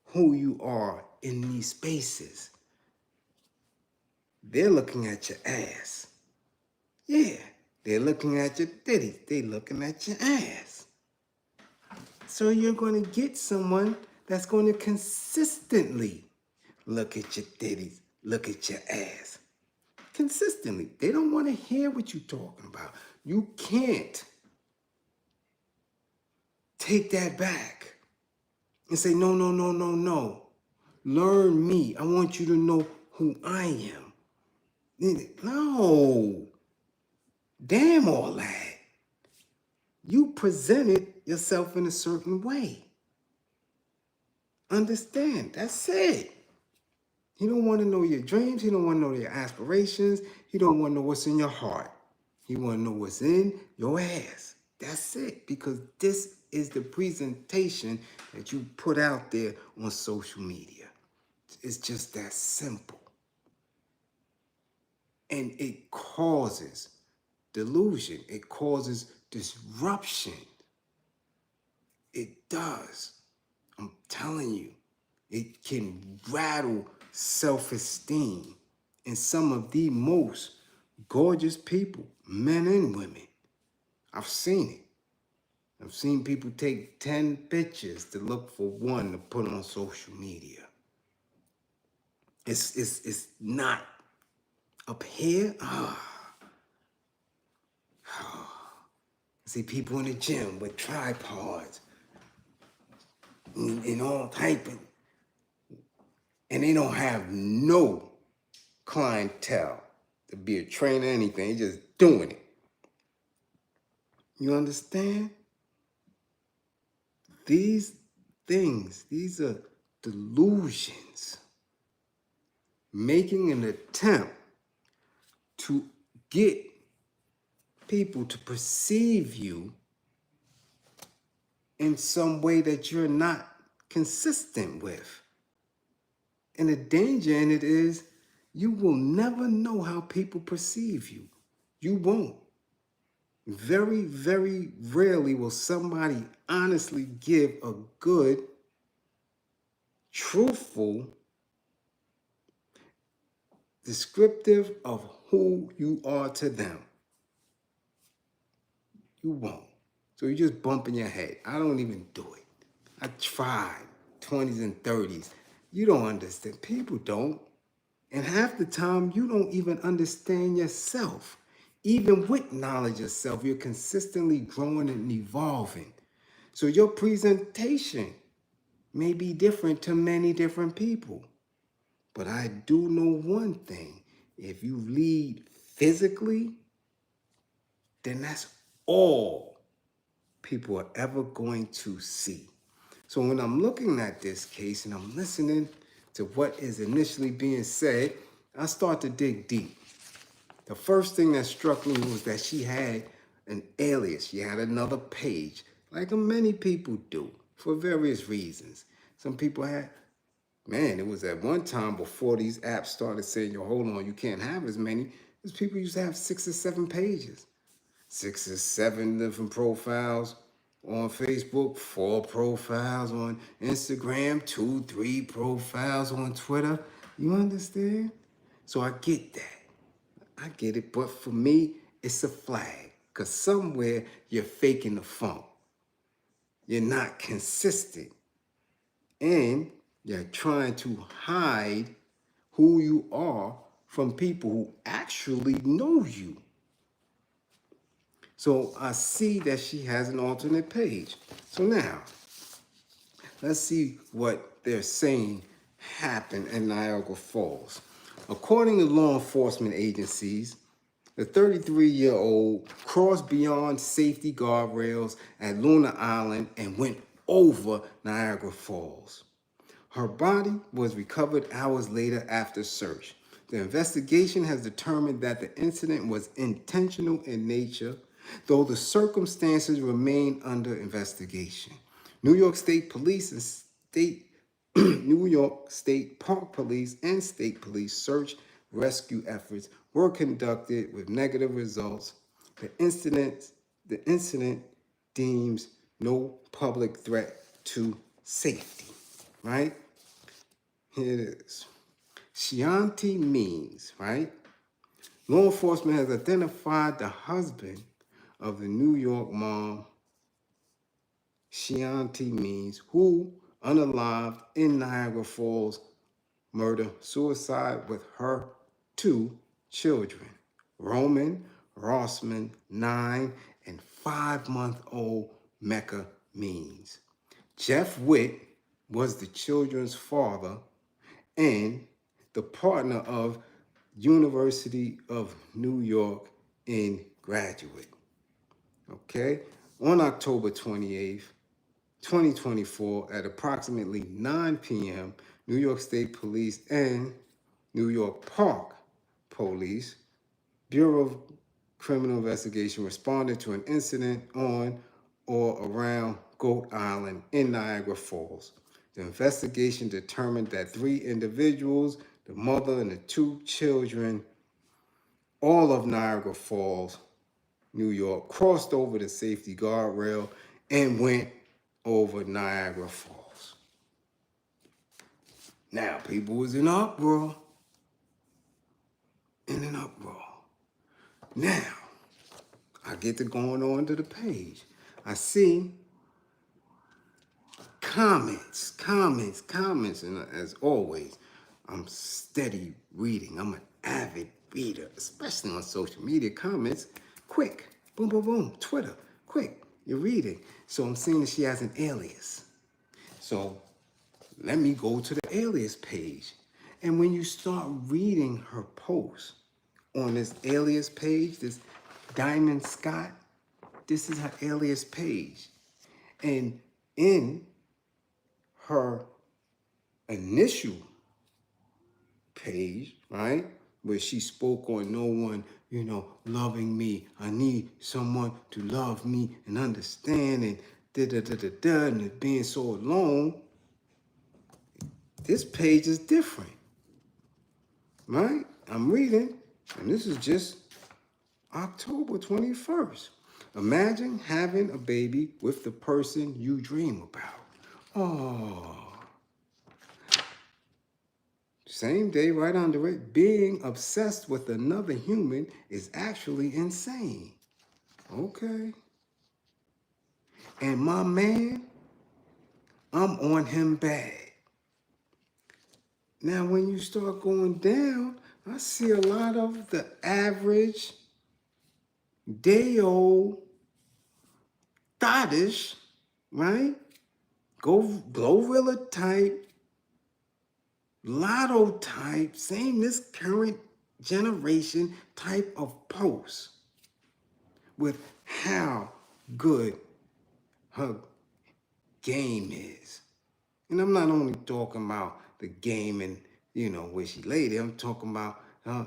who you are in these spaces. They're looking at your ass. Yeah, they're looking at your titties. They're looking at your ass. So you're going to get someone that's going to consistently look at your titties, look at your ass. Consistently. They don't want to hear what you're talking about. You can't take that back and say, no, no, no, no, no. Learn me. I want you to know who I am. No. Damn all that. You presented yourself in a certain way. Understand. That's it. He don't want to know your dreams. He don't want to know your aspirations. He don't want to know what's in your heart. He want to know what's in your ass. That's it. Because this is the presentation that you put out there on social media. It's just that simple. And it causes delusion. It causes disruption. It does. I'm telling you. It can rattle self-esteem in some of the most gorgeous people, men and women. I've seen it. I've seen people take 10 pictures to look for one to put on social media. It's not up here. See people in the gym with tripods and all type of, and they don't have no clientele to be a trainer or anything. They're just doing it. You understand? These things, these are delusions. Making an attempt to get people to perceive you in some way that you're not consistent with. And the danger in it is you will never know how people perceive you. You won't. Very, very rarely will somebody honestly give a good, truthful, descriptive of who you are to them. You won't. So you're just bumping your head. I don't even do it. I tried 20s and 30s. You don't understand. People don't. And half the time, you don't even understand yourself. Even with knowledge of self, you're consistently growing and evolving. So your presentation may be different to many different people. But I do know one thing. If you lead physically, then that's all people are ever going to see. So when I'm looking at this case and I'm listening to what is initially being said, I start to dig deep. The first thing that struck me was that she had an alias. She had another page, like many people do, for various reasons. Some people had, man, it was at one time before these apps started saying, yo, hold on, you can't have as many. There's people used to have 6 or 7 pages. 6 or 7 different profiles on Facebook, 4 profiles on Instagram, 2, 3 profiles on Twitter. You understand? So I get that. I get it. But for me, it's a flag. Because somewhere you're faking the funk. You're not consistent. And you're trying to hide who you are from people who actually know you. So I see that she has an alternate page. So now, let's see what they're saying happened in Niagara Falls. According to law enforcement agencies, the 33-year-old crossed beyond safety guardrails at Luna Island and went over Niagara Falls. Her body was recovered hours later after search. The investigation has determined that the incident was intentional in nature, though the circumstances remain under investigation. New York State Police and New York State Park Police and State Police search rescue efforts were conducted with negative results. The incident deems no public threat to safety. Right? Here it is. Chianti means, right? Law enforcement has identified the husband of the New York mom, Chianti means, who, unalived in Niagara Falls, murder-suicide with her 2 children, Roman, Rossman, 9, and 5-month-old Mecca means. Jeff Witt was the children's father and the partner of University of New York in graduate. Okay? On October 28th, 2024, at approximately 9 p.m., New York State Police and New York Park Police, Bureau of Criminal Investigation, responded to an incident on or around Goat Island in Niagara Falls. The investigation determined that 3 individuals, the mother and the 2 children, all of Niagara Falls, New York, crossed over the safety guardrail and went over Niagara Falls. Now, people was in uproar. Now, I get to going on to the page. I see comments. And as always, I'm steady reading. I'm an avid reader, especially on social media. Comments, quick. Boom, boom, boom. Twitter, quick. You're reading. So I'm seeing that she has an alias. So let me go to the alias page. And when you start reading her post on this alias page, this Diamond Scott, this is her alias page. And in her initial page, right, where she spoke on no one, loving me. I need someone to love me and understand and and it being so alone. This page is different, right? I'm reading, and this is just October 21st. Imagine having a baby with the person you dream about. Oh. Same day, right under it, being obsessed with another human is actually insane. Okay. And my man, I'm on him bad. Now, when you start going down, I see a lot of the average, day-old, thottish, right? Glorilla type, lotto type, same this current generation type of posts with how good her game is. And I'm not only talking about the game and, where she laid it. I'm talking about her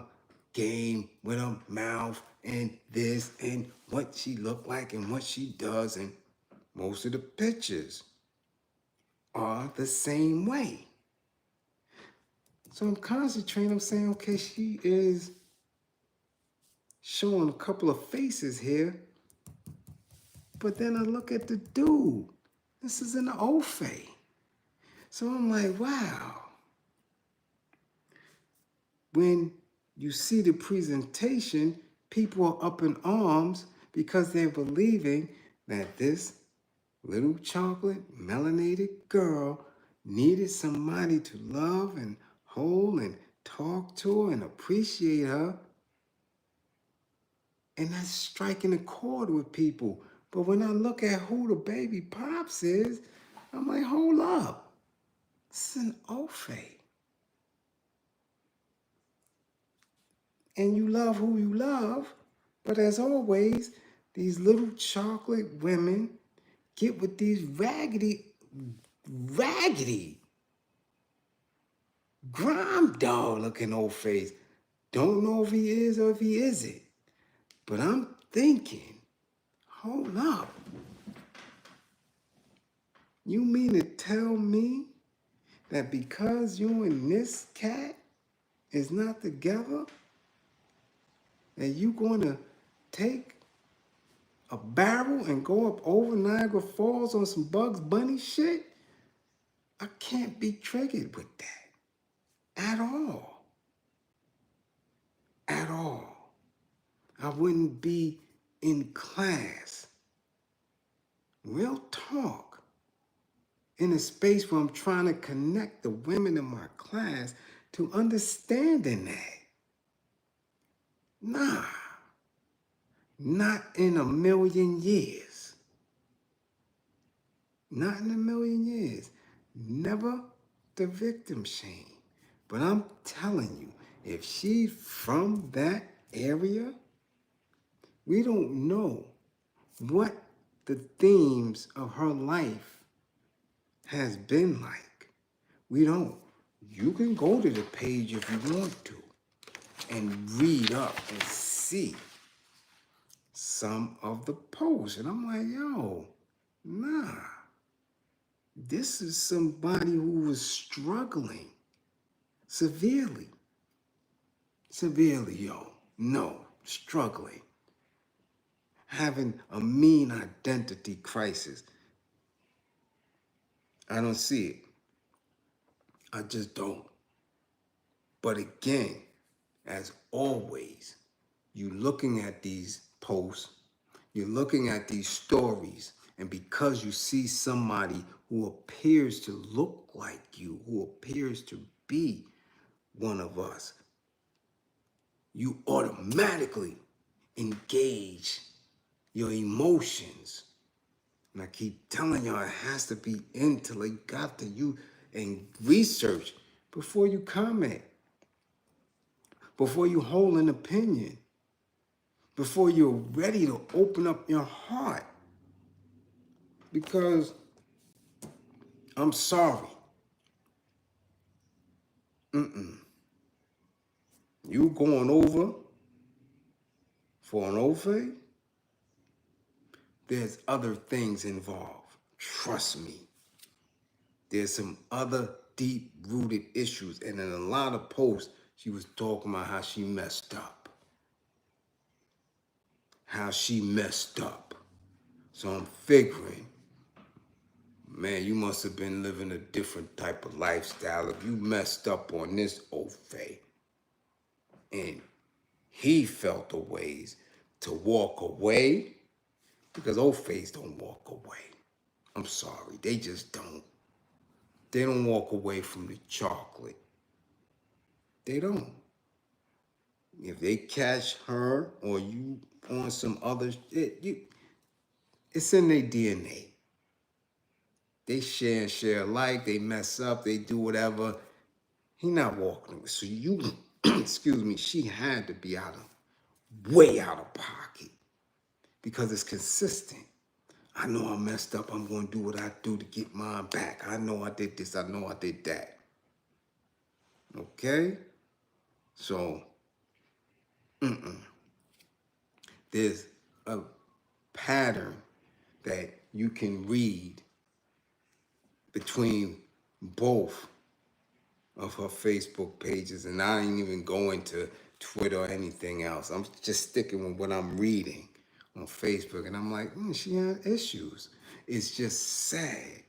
game with her mouth and this and what she looked like and what she does. And most of the pictures are the same way. So I'm concentrating. I'm saying, okay, she is showing a couple of faces here. But then I look at the dude. This is an Ofe. So I'm like, wow. When you see the presentation, people are up in arms because they're believing that this little chocolate melanated girl needed somebody to love and hold and talk to her and appreciate her. And that's striking a chord with people. But when I look at who the baby pops is, I'm like, hold up. This is an Ofe. And you love who you love. But as always, these little chocolate women get with these raggedy, grime dog looking old face. Don't know if he is or if he isn't. But I'm thinking, hold up. You mean to tell me that because you and this cat is not together, that you going to take a barrel and go up over Niagara Falls on some Bugs Bunny shit? I can't be triggered with that at all. At all. I wouldn't be in class, real talk, in a space where I'm trying to connect the women in my class to understanding that. Nah, not in a million years. Not in a million years. Never the victim shame. But I'm telling you, if she's from that area, we don't know what the themes of her life has been like. We don't. You can go to the page if you want to and read up and see some of the posts. And I'm like, yo, nah. This is somebody who was struggling severely. Severely, yo. No, struggling. Having a mean identity crisis. I don't see it. I just don't. But again, as always, you're looking at these posts, you're looking at these stories, and because you see somebody who appears to look like you, who appears to be one of us, you automatically engage your emotions. And I keep telling y'all, it has to be intellect, got to you, and research before you comment, before you hold an opinion, before you're ready to open up your heart. Because I'm sorry. You going over for an Ofe? There's other things involved. Trust me. There's some other deep-rooted issues. And in a lot of posts, she was talking about how she messed up. How she messed up. So I'm figuring, man, you must have been living a different type of lifestyle if you messed up on this Ofe. And he felt the ways to walk away, because Ofes don't walk away. I'm sorry, they just don't. They don't walk away from the chocolate. They don't. If they catch her or you on some other shit, it's in their DNA. They share alike, they mess up, they do whatever. He not walking away. So you, excuse me, she had to be way out of pocket, because it's consistent. I know I messed up. I'm going to do what I do to get mine back. I know I did this. I know I did that. Okay? So, there's a pattern that you can read between both of her Facebook pages, and I ain't even going to Twitter or anything else. I'm just sticking with what I'm reading on Facebook, and I'm like, she has issues. It's just sad.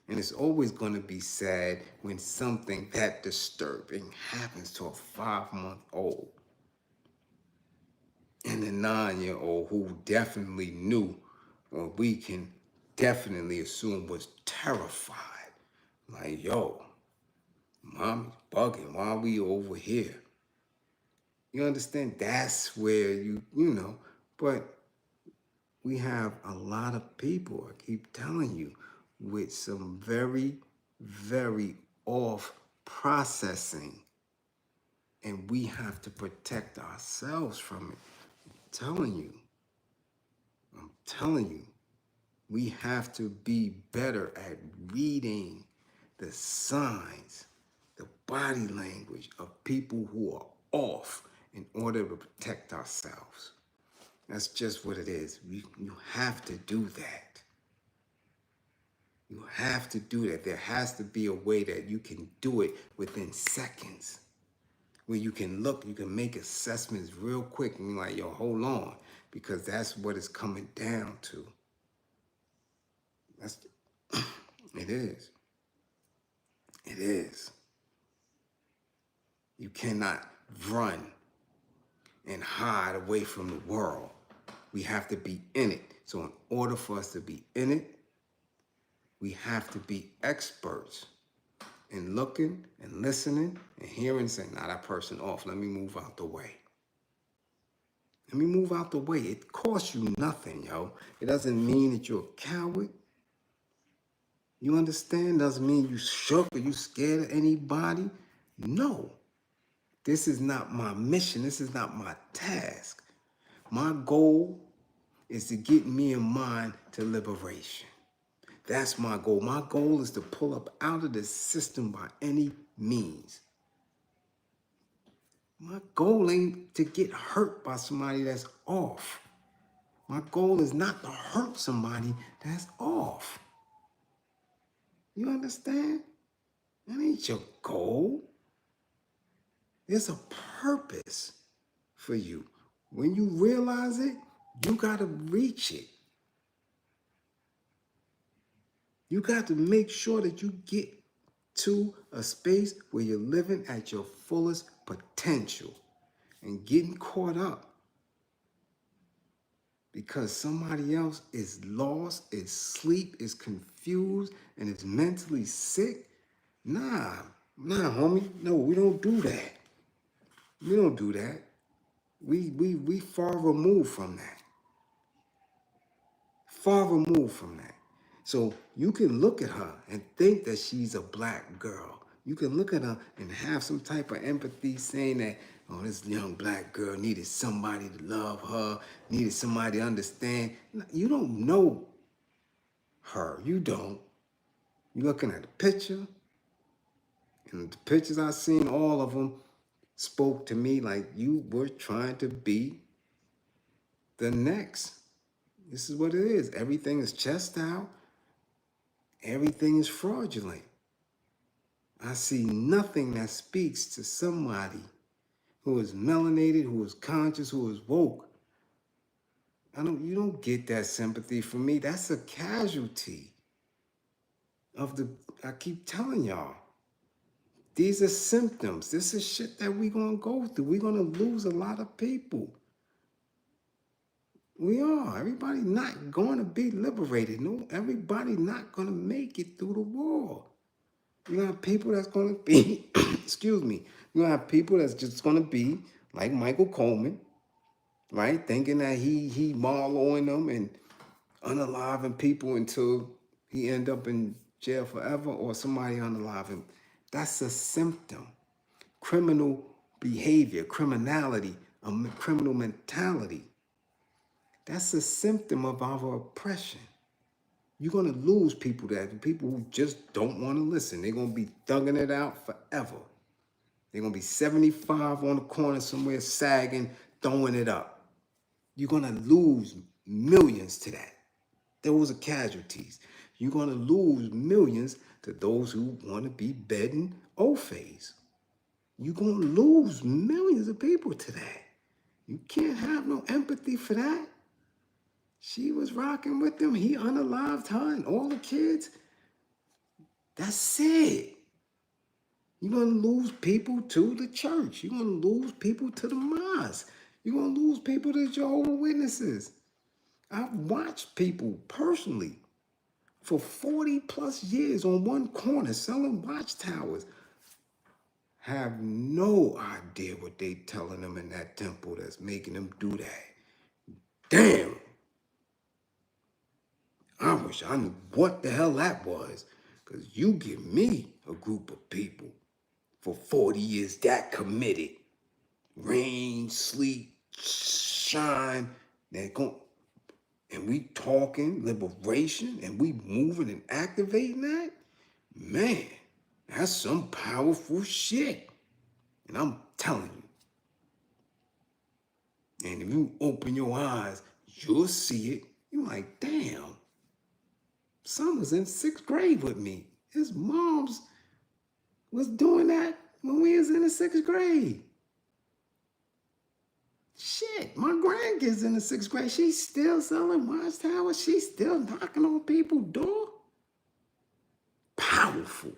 And it's always going to be sad when something that disturbing happens to a 5-month-old and a 9-year-old who definitely knew, or we can definitely assume was terrified. Like, yo, mommy's bugging. Why are we over here? You understand? That's where you know, but we have a lot of people, I keep telling you, with some very, very off processing. And we have to protect ourselves from it. I'm telling you. We have to be better at reading the signs, the body language of people who are off in order to protect ourselves. That's just what it is. You have to do that. You have to do that. There has to be a way that you can do it within seconds, where you can look, you can make assessments real quick and you're like, yo, hold on, because that's what it's coming down to. That's it is. It is. You cannot run and hide away from the world. We have to be in it. So in order for us to be in it, we have to be experts in looking and listening and hearing and saying, nah, that person off. Let me move out the way. Let me move out the way. It costs you nothing, yo. It doesn't mean that you're a coward. You understand? Doesn't mean you shook or you scared of anybody. No. This is not my mission. This is not my task. My goal is to get me and mine to liberation. That's my goal. My goal is to pull up out of this system by any means. My goal ain't to get hurt by somebody that's off. My goal is not to hurt somebody that's off. You understand? That ain't your goal. There's a purpose for you. When you realize it, you got to reach it. You got to make sure that you get to a space where you're living at your fullest potential and getting caught up because somebody else is lost, is asleep, is confused, and is mentally sick. Nah, homie. No, we don't do that. We don't do that. We far removed from that. Far removed from that. So you can look at her and think that she's a black girl. You can look at her and have some type of empathy saying that, oh, this young black girl needed somebody to love her, needed somebody to understand. You don't know her. You don't. You're looking at the picture, and the pictures I've seen, all of them spoke to me like you were trying to be the next. This is what it is. Everything is chest out. Everything is fraudulent. I see nothing that speaks to somebody who is melanated, who is conscious, who is woke. You don't get that sympathy from me. That's a casualty of I keep telling y'all. These are symptoms. This is shit that we're going to go through. We're going to lose a lot of people. We are. Everybody not going to be liberated. No, everybody not going to make it through the wall. You're going to have people that's going to be, excuse me, you're going to have people that's just going to be like Michael Coleman, right? Thinking that he Marloweing them and unaliving people until he end up in jail forever or somebody unalive him. That's a symptom. Criminal behavior, criminality, a criminal mentality. That's a symptom of our oppression. You're going to lose people who just don't want to listen. They're going to be thugging it out forever. They're going to be 75 on the corner somewhere sagging, throwing it up. You're going to lose millions to that. Those are casualties. You're going to lose millions to those who want to be bedding O-phase. You're going to lose millions of people to that. You can't have no empathy for that. She was rocking with him. He unalived her and all the kids. That's it. You're going to lose people to the church. You're going to lose people to the mosque. You're going to lose people to Jehovah's Witnesses. I've watched people personally for 40 plus years on one corner selling watchtowers have no idea what they telling them in that temple that's making them do that. Damn. I wish I knew what the hell that was, because you give me a group of people for 40 years that committed. Rain, sleet, shine, and and we talking liberation, and we moving and activating that, man, that's some powerful shit. And I'm telling you, and if you open your eyes, you'll see it. You're like, damn, son was in 6th grade with me. His mom's was doing that when we was in the 6th grade. Shit, my grandkids in the 6th grade, she's still selling watchtowers. She's still knocking on people's door. Powerful.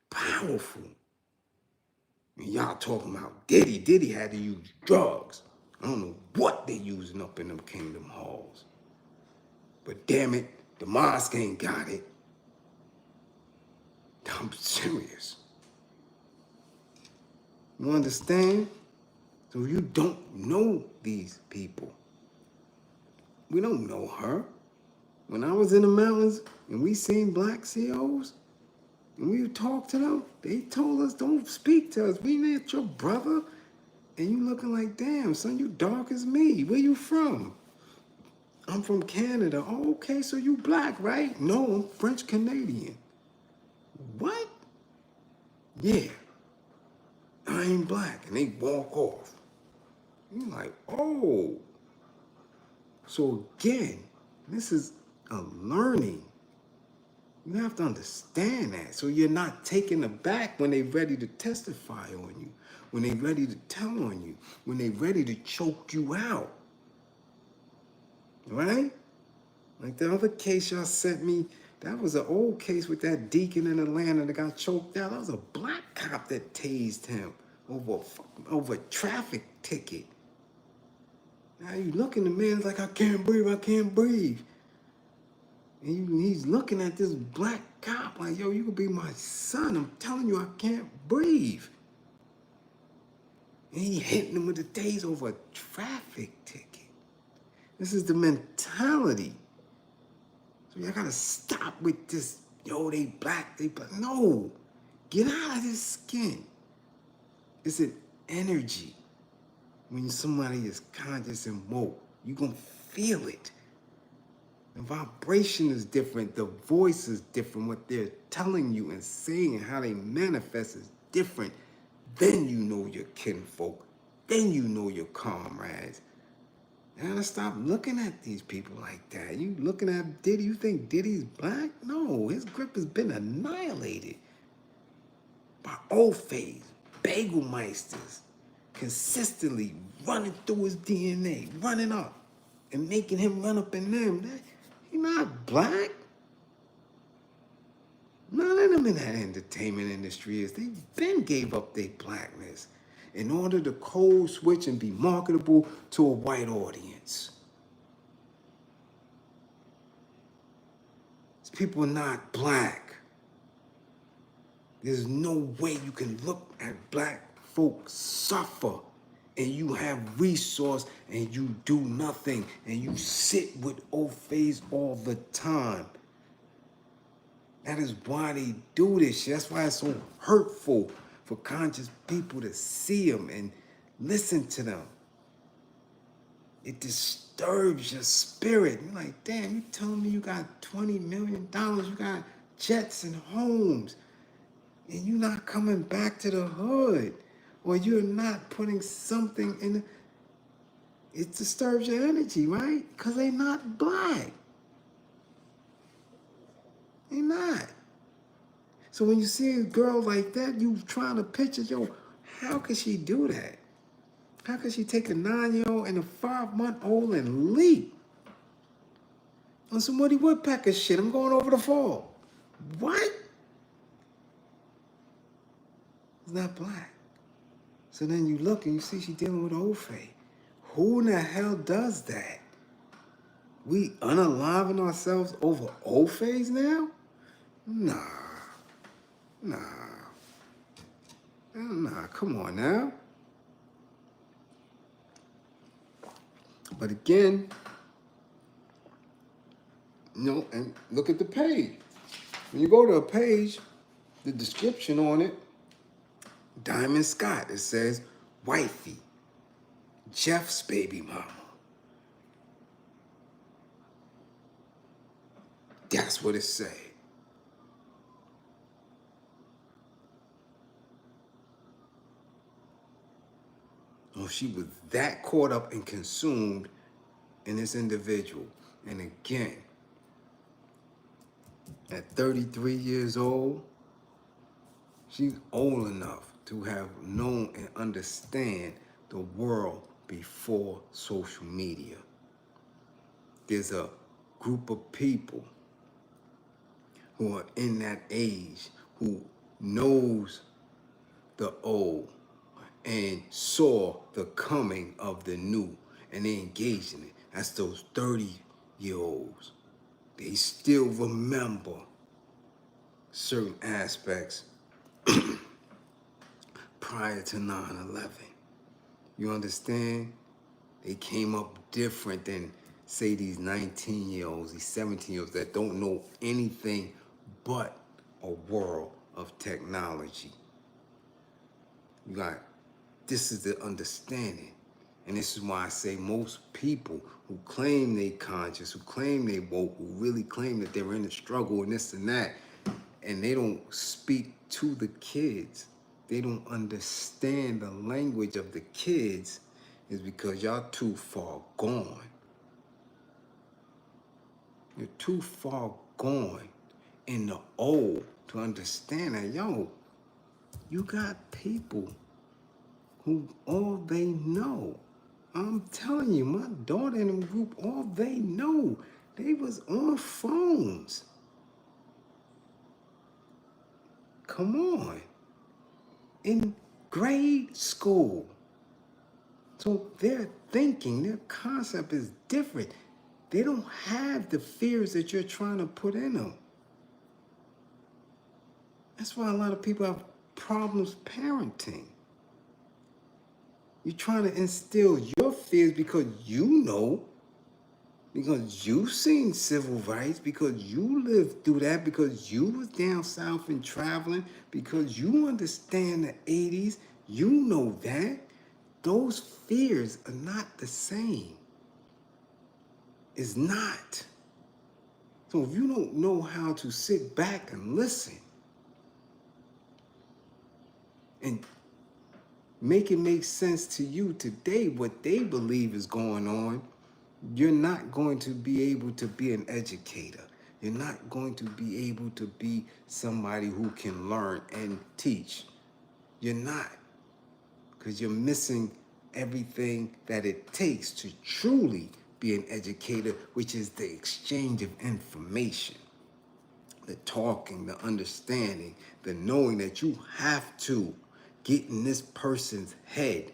Powerful. And y'all talking about Diddy. Diddy had to use drugs. I don't know what they using up in them kingdom halls. But damn it, the mosque ain't got it. I'm serious. You understand? So you don't know these people. We don't know her. When I was in the mountains and we seen black COs and we talked to them, they told us, don't speak to us. We ain't your brother. And you looking like, damn, son, you dark as me. Where you from? I'm from Canada. Oh, okay, so you black, right? No, I'm French Canadian. What? Yeah, I ain't black. And they walk off. You're like, oh. So again, this is a learning. You have to understand that. So you're not taken aback when they're ready to testify on you, when they're ready to tell on you, when they're ready to choke you out. Right? Like the other case y'all sent me, that was an old case with that deacon in Atlanta that got choked out. That was a black cop that tased him over a traffic ticket. Now you looking, the man's like, I can't breathe, I can't breathe. And he's looking at this black cop like, yo, you could be my son. I'm telling you, I can't breathe. And he hitting him with the taser over a traffic ticket. This is the mentality. So y'all gotta stop with this, yo, they black, they black. No, get out of this skin. It's an energy. When somebody is conscious and woke, you gonna feel it. The vibration is different, the voice is different, what they're telling you and saying and how they manifest is different. Then you know your kinfolk. Then you know your comrades. You gotta stop looking at these people like that. You looking at Diddy, you think Diddy's black? No, his grip has been annihilated by old phase, bagel meisters, consistently running through his DNA, running up and making him run up in them. He's not black. None of them in that entertainment industry is. They been gave up their blackness in order to code switch and be marketable to a white audience. These people are not black. There's no way you can look at black folks suffer and you have resource and you do nothing and you sit with old face all the time. That is why they do this shit. That's why it's so hurtful for conscious people to see them and listen to them. It disturbs your spirit. You're like, damn, you telling me you got $20 million, you got jets and homes, and you're not coming back to the hood, or you're not putting something in. It disturbs your energy, right? Because they're not black. They're not. So when you see a girl like that, you trying to picture, yo, how could she do that? How could she take a 9-year-old and a 5-month-old and leap on some Woody Woodpecker shit? I'm going over the fall. What? It's not black. So then you look and you see she's dealing with old Faye. Who in the hell does that? We unaliving ourselves over old Fays now? Nah, come on now. But again, and look at the page. When you go to a page, the description on it, Diamond Scott, it says, wifey, Jeff's baby mama. That's what it say. Oh, she was that caught up and consumed in this individual. And again, at 33 years old, she's old enough to have known and understand the world before social media. There's a group of people who are in that age who knows the old and saw the coming of the new, and they engaged in it. That's those 30-year-olds. They still remember certain aspects prior to 9/11. You understand? They came up different than, say, these 19-year-olds, these 17-year-olds that don't know anything but a world of technology. You got, this is the understanding. And this is why I say most people who claim they conscious, who claim they woke, who really claim that they're in a struggle and this and that, and they don't speak to the kids, they don't understand the language of the kids, is because y'all too far gone. You're too far gone in the old to understand that, yo, you got people who all they know, I'm telling you, my daughter in the group, all they know, they was on phones. Come on. In grade school. So their thinking, their concept is different. They don't have the fears that you're trying to put in them. That's why a lot of people have problems parenting. You're trying to instill your fears because you know, because you've seen civil rights, because you lived through that, because you was down south and traveling, because you understand the 80s, you know that. Those fears are not the same. It's not. So if you don't know how to sit back and listen and make it make sense to you today what they believe is going on, you're not going to be able to be an educator. You're not going to be able to be somebody who can learn and teach. You're not, because you're missing everything that it takes to truly be an educator, which is the exchange of information, the talking, the understanding, the knowing that you have to get in this person's head,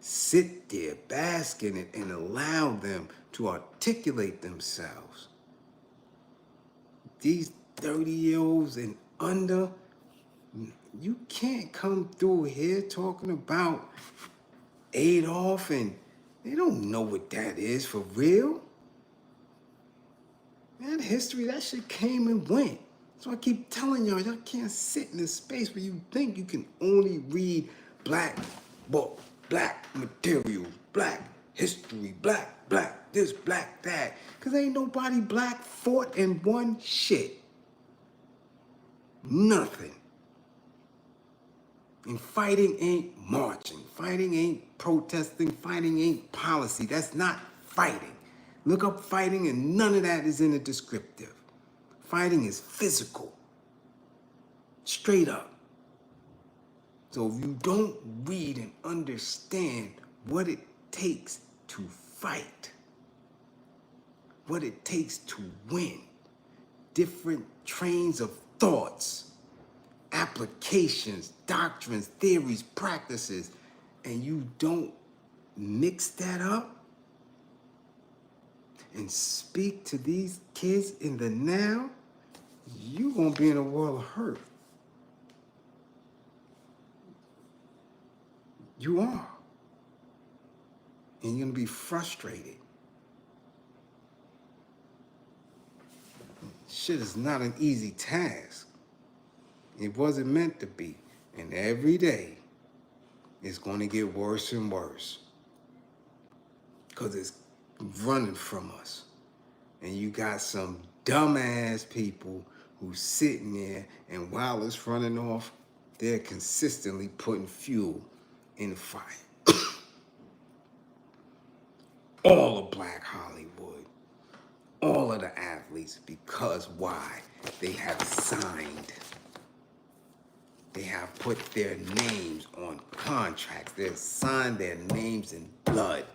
sit there, bask in it, and allow them to articulate themselves. These 30-year-olds and under, you can't come through here talking about Adolf, and they don't know what that is for real. Man, history, that shit came and went. So I keep telling y'all, y'all can't sit in this space where you think you can only read black book, black materials, black history, black this, black that. Because ain't nobody black fought and won shit. Nothing. And fighting ain't marching. Fighting ain't protesting. Fighting ain't policy. That's not fighting. Look up fighting and none of that is in the descriptive. Fighting is physical. Straight up. So if you don't read and understand what it takes to fight, what it takes to win, different trains of thoughts, applications, doctrines, theories, practices, and you don't mix that up and speak to these kids in the now, you're gonna be in a world of hurt. You are. And you're gonna be frustrated. Shit is not an easy task. It wasn't meant to be. And every day, it's gonna get worse and worse. because it's running from us. And you got some dumbass people who's sitting there, and while it's running off, they're consistently putting fuel in the fire. All of Black Hollywood, all of the athletes, because why? They have signed. They have put their names on contracts. They've signed their names in blood.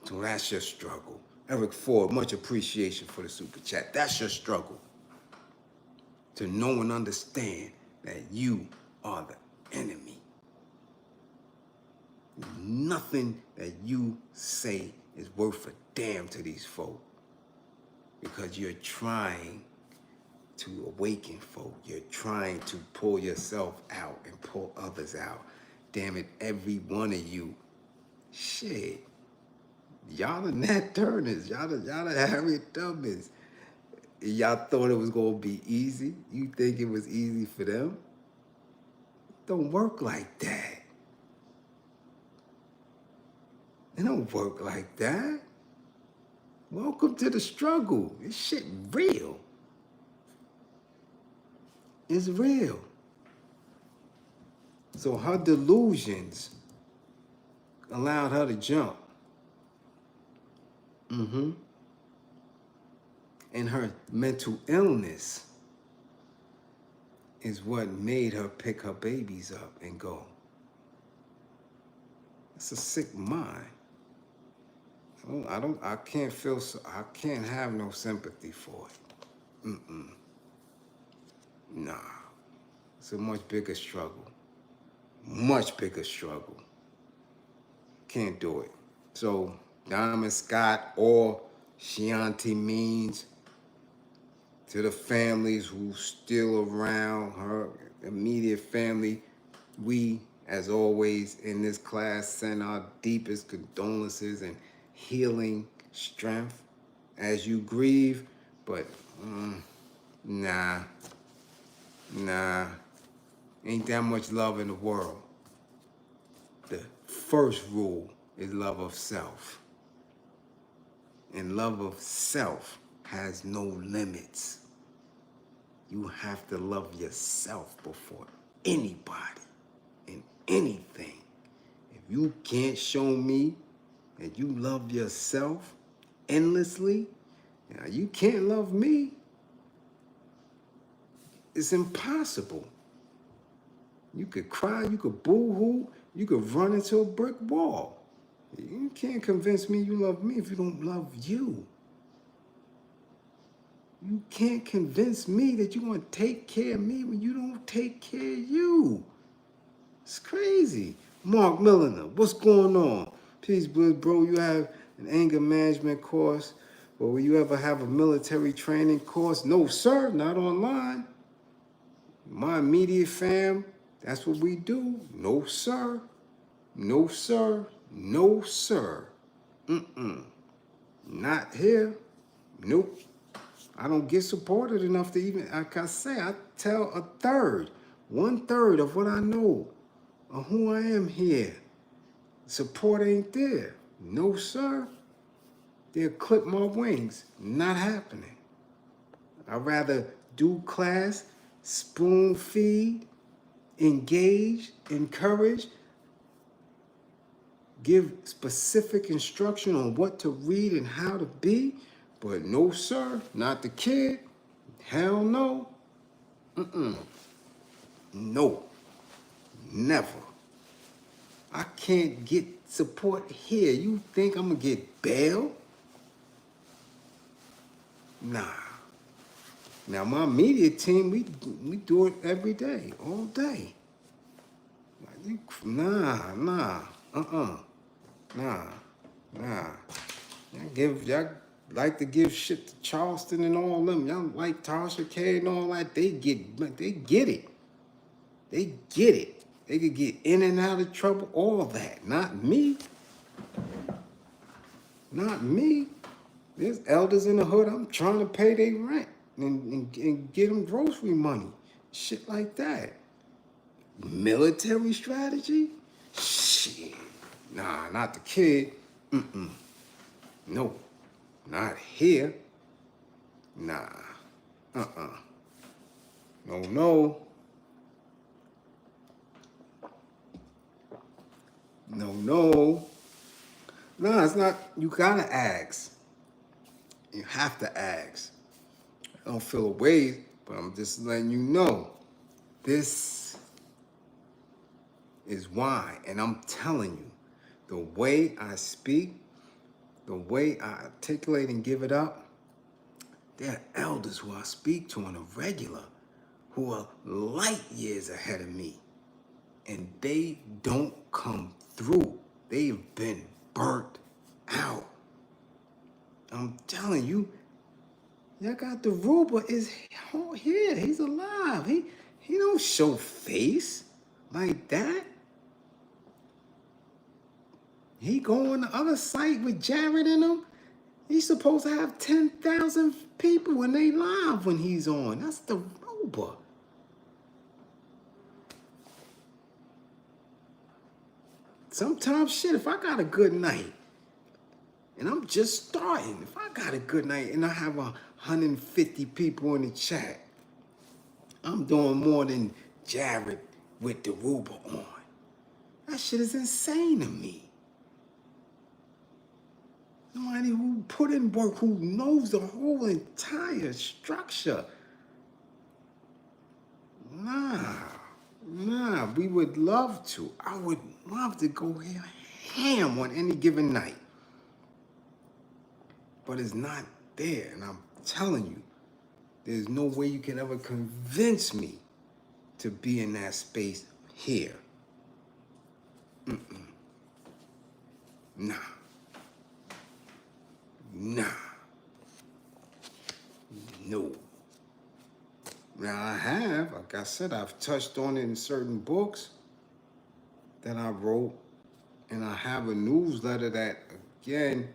So that's your struggle. Eric Ford, much appreciation for the super chat. That's your struggle. To know and understand that you are the enemy. Nothing that you say is worth a damn to these folk. Because you're trying to awaken folk. You're trying to pull yourself out and pull others out. Damn it, every one of you. Shit. Y'all the Nat Turners. Y'all the Harriet Tubmans. Y'all thought it was going to be easy. You think it was easy for them? It don't work like that. It don't work like that. Welcome to the struggle. This shit real. It's real. So her delusions allowed her to jump. And her mental illness is what made her pick her babies up and go. It's a sick mind. I can't have no sympathy for it. Nah. It's a much bigger struggle. Much bigger struggle. Can't do it. So, Diamond Scott or Chianti means to the families who still around, her immediate family, we, as always, in this class, send our deepest condolences and healing strength as you grieve, but nah, ain't that much love in the world. The first rule is love of self. And love of self has no limits. You have to love yourself before anybody and anything. If you can't show me that you love yourself endlessly, now you can't love me. It's impossible. You could cry, you could boo-hoo, you could run into a brick wall. You can't convince me you love me if you don't love you. You can't convince me that you want to take care of me when you don't take care of you. It's crazy. Mark Milliner, what's going on? Peace, Bliz, bro. You have an anger management course, or will you ever have a military training course? No, sir, not online. My immediate fam, that's what we do. No, sir. No, sir. No, sir. Not here. Nope. I don't get supported enough to even, like I say, I tell 1/3 of what I know of who I am here. Support ain't there. No, sir. They'll clip my wings. Not happening. I'd rather do class, spoon feed, engage, encourage, give specific instruction on what to read and how to be. But no, sir, not the kid. Hell no. No. Never. I can't get support here. You think I'm gonna get bail? Nah. Now my media team, we do it every day, all day. Nah. Y'all like to give shit to Charleston and all them. Y'all like Tasha K and all that. They get it. They get it. They could get in and out of trouble, all that. Not me. Not me. There's elders in the hood. I'm trying to pay their rent and get them grocery money. Shit like that. Military strategy? Shit. Nah, not the kid. No, not here. Nah. No, no. No, no. No, it's not. You gotta ask. You have to ask. I don't feel a way, but I'm just letting you know. This is why. And I'm telling you, the way I speak, the way I articulate and give it up, there are elders who I speak to on a regular who are light years ahead of me. And they don't come through. They've been burnt out. I'm telling you, y'all got the Ruber is here. He's alive. He don't show face like that. He go on the other site with Jared in him. He's supposed to have 10,000 people when they live when he's on. That's the Ruber. Sometimes, shit, if I got a good night, and I'm just starting, if I got a good night and I have 150 people in the chat, I'm doing more than Jared with the Ruber on. That shit is insane to me. Somebody who put in work, who knows the whole entire structure. Nah, we would love to. I would love to go ham on any given night. But it's not there, and I'm telling you, there's no way you can ever convince me to be in that space here. Nah. No. Now I have, like I said, I've touched on it in certain books that I wrote, and I have a newsletter that, again,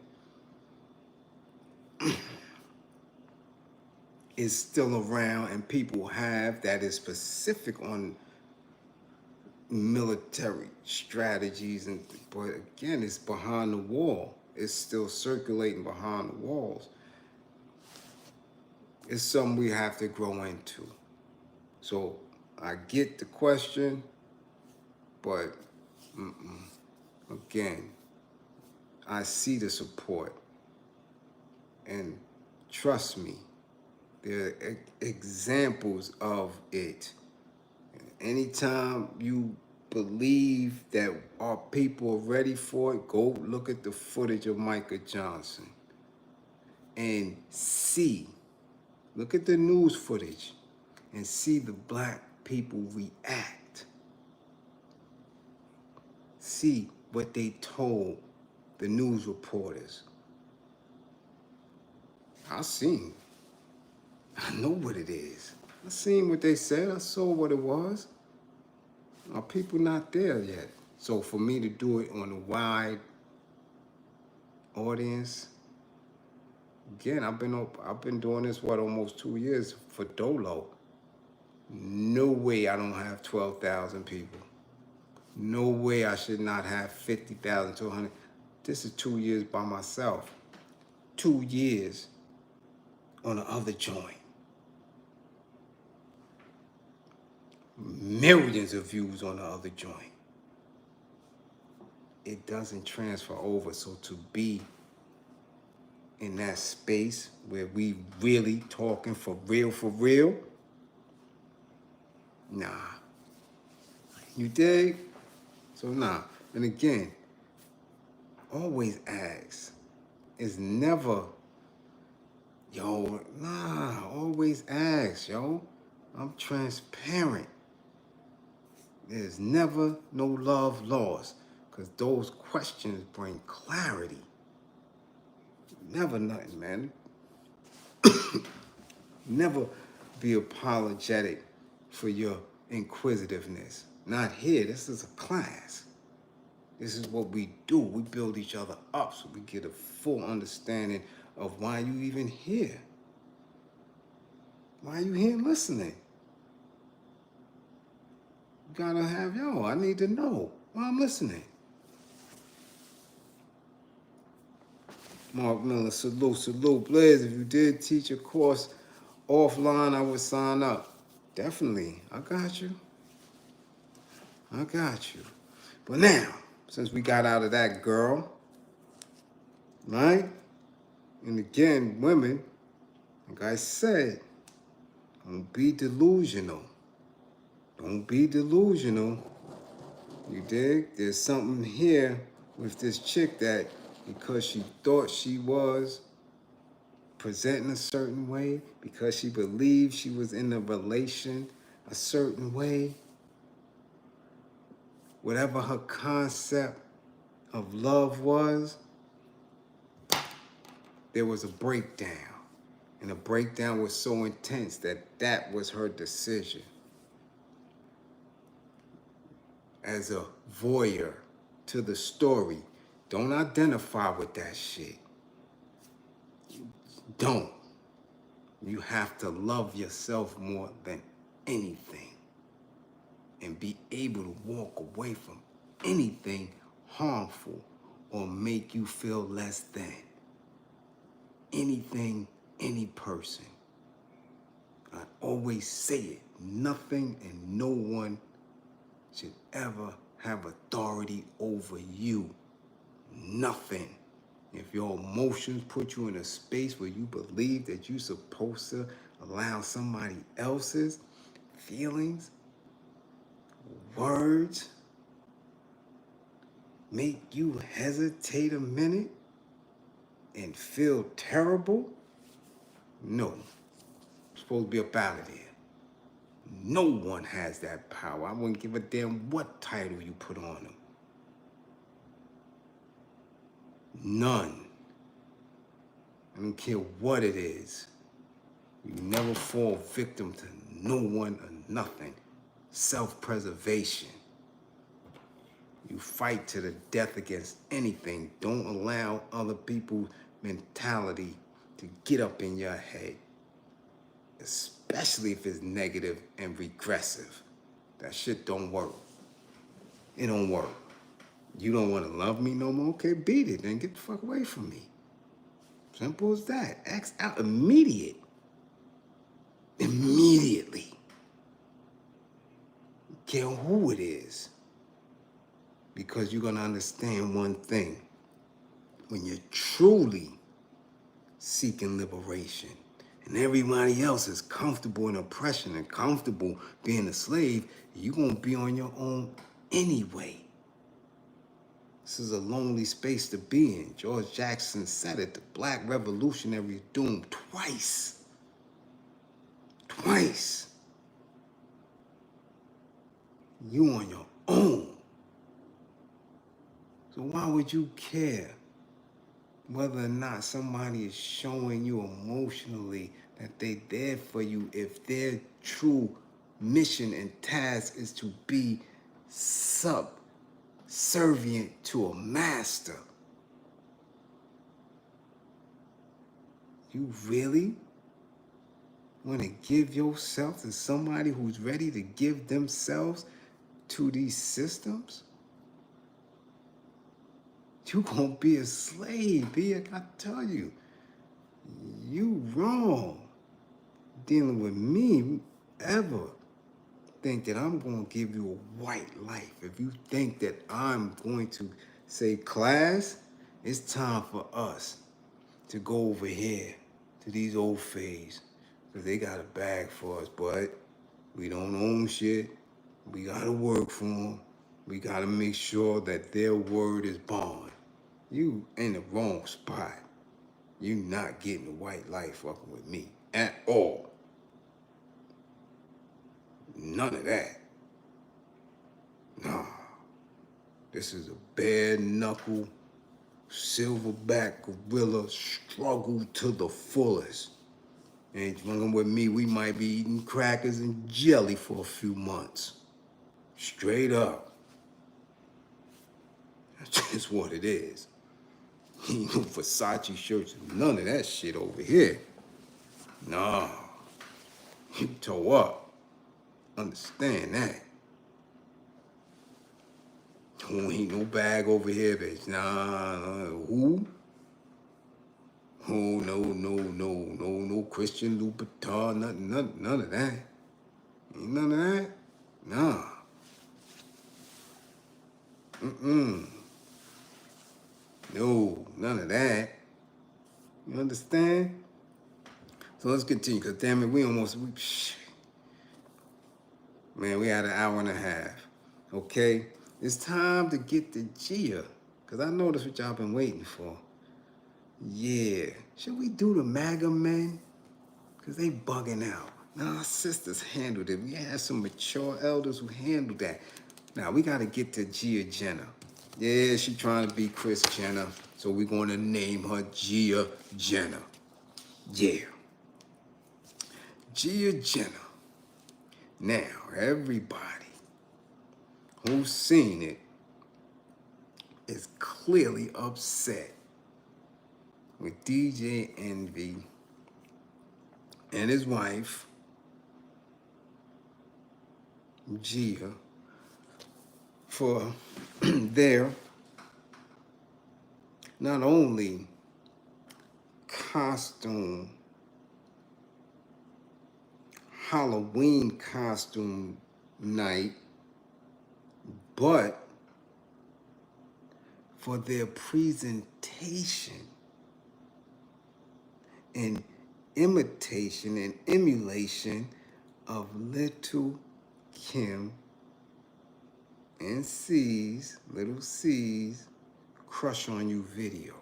is still around and people have that is specific on military strategies, but again, it's behind the wall. It's still circulating behind the walls. It's something we have to grow into. So I get the question, but again, I see the support, and trust me, there are examples of it. Anytime you believe that our people are ready for it, go look at the footage of Micah Johnson and see, look at the news footage and see the black people react. See what they told the news reporters. I seen. I know what it is. I seen what they said. I saw what it was. Our people not there yet. So for me to do it on a wide audience, again, I've been doing this almost 2 years for Dolo. No way I don't have 12,000 people. No way I should not have 50,000 to 100. This is 2 years by myself. 2 years on the other joint. Millions of views on the other joint. It doesn't transfer over. So to be in that space where we really talking for real, nah. You dig? So nah. And again, always ask. It's never, yo, nah, always ask, yo. I'm transparent. There's never no love lost, because those questions bring clarity. Never nothing, man. Never be apologetic for your inquisitiveness. Not here. This is a class. This is what we do. We build each other up so we get a full understanding of why you even here. Why are you here listening? gotta have y'all. I need to know while I'm listening. Mark Miller, salute, salute. Bliz, if you did teach a course offline, I would sign up. Definitely. I got you. I got you. But now, since we got out of that girl, right? And again, women, like I said, don't be delusional. Don't be delusional. You dig? There's something here with this chick that because she thought she was presenting a certain way, because she believed she was in a relation a certain way, whatever her concept of love was, there was a breakdown. And the breakdown was so intense that that was her decision. As a voyeur to the story, don't identify with that shit. Don't. You have to love yourself more than anything and be able to walk away from anything harmful or make you feel less than. Anything, any person. I always say it. Nothing and no one should ever have authority over you. Nothing. If your emotions put you in a space where you believe that you're supposed to allow somebody else's feelings, words, make you hesitate a minute and feel terrible, no. You're supposed to be up out of there. No one has that power. I wouldn't give a damn what title you put on them. None. I don't care what it is. You never fall victim to no one or nothing. Self-preservation. You fight to the death against anything. Don't allow other people's mentality to get up in your head. Especially if it's negative and regressive. That shit don't work. It don't work. You don't want to love me no more? Okay, beat it. Then get the fuck away from me. Simple as that. X out immediately. Care who it is. Because you're going to understand one thing. When you're truly seeking liberation and everybody else is comfortable in oppression and comfortable being a slave, you're going to be on your own anyway. This is a lonely space to be in. George Jackson said it. The black revolutionary is doomed twice. Twice. You on your own. So why would you care whether or not somebody is showing you emotionally that they're there for you if their true mission and task is to be subservient to a master? You really want to give yourself to somebody who's ready to give themselves to these systems? You gonna be a slave, B. I gotta tell you. You wrong. Dealing with me, ever think that I'm gonna give you a white life. If you think that I'm going to say, class, it's time for us to go over here to these old fays, because they got a bag for us, but we don't own shit. We gotta work for them. We gotta make sure that their word is bond. You in the wrong spot. You not getting a white life fucking with me at all. None of that. Nah. This is a bare knuckle, silverback gorilla struggle to the fullest. Ain't fucking with me, we might be eating crackers and jelly for a few months. Straight up. That's just what it is. Ain't no Versace shirts and none of that shit over here. Nah. You toe up. Understand that. Who ain't no bag over here, bitch. Nah, who? Oh, no Christian Louboutin, none of that. Ain't none of that. Nah. No, none of that. You understand? So let's continue, because damn it, man, we had an hour and a half. Okay? It's time to get to Gia, because I know that's what y'all been waiting for. Yeah. Should we do the MAGA men? Because they bugging out. Now, our sisters handled it. We had some mature elders who handled that. Now, we got to get to Gia Jenna. Yeah, she trying to be Chris Jenner, so we're going to name her Gia Jenna. Yeah. Gia Jenna. Now, everybody who's seen it is clearly upset with DJ Envy and his wife, Gia, for their not only Halloween costume night, but for their presentation and imitation and emulation of Little Kim and Little C's Crush on You video.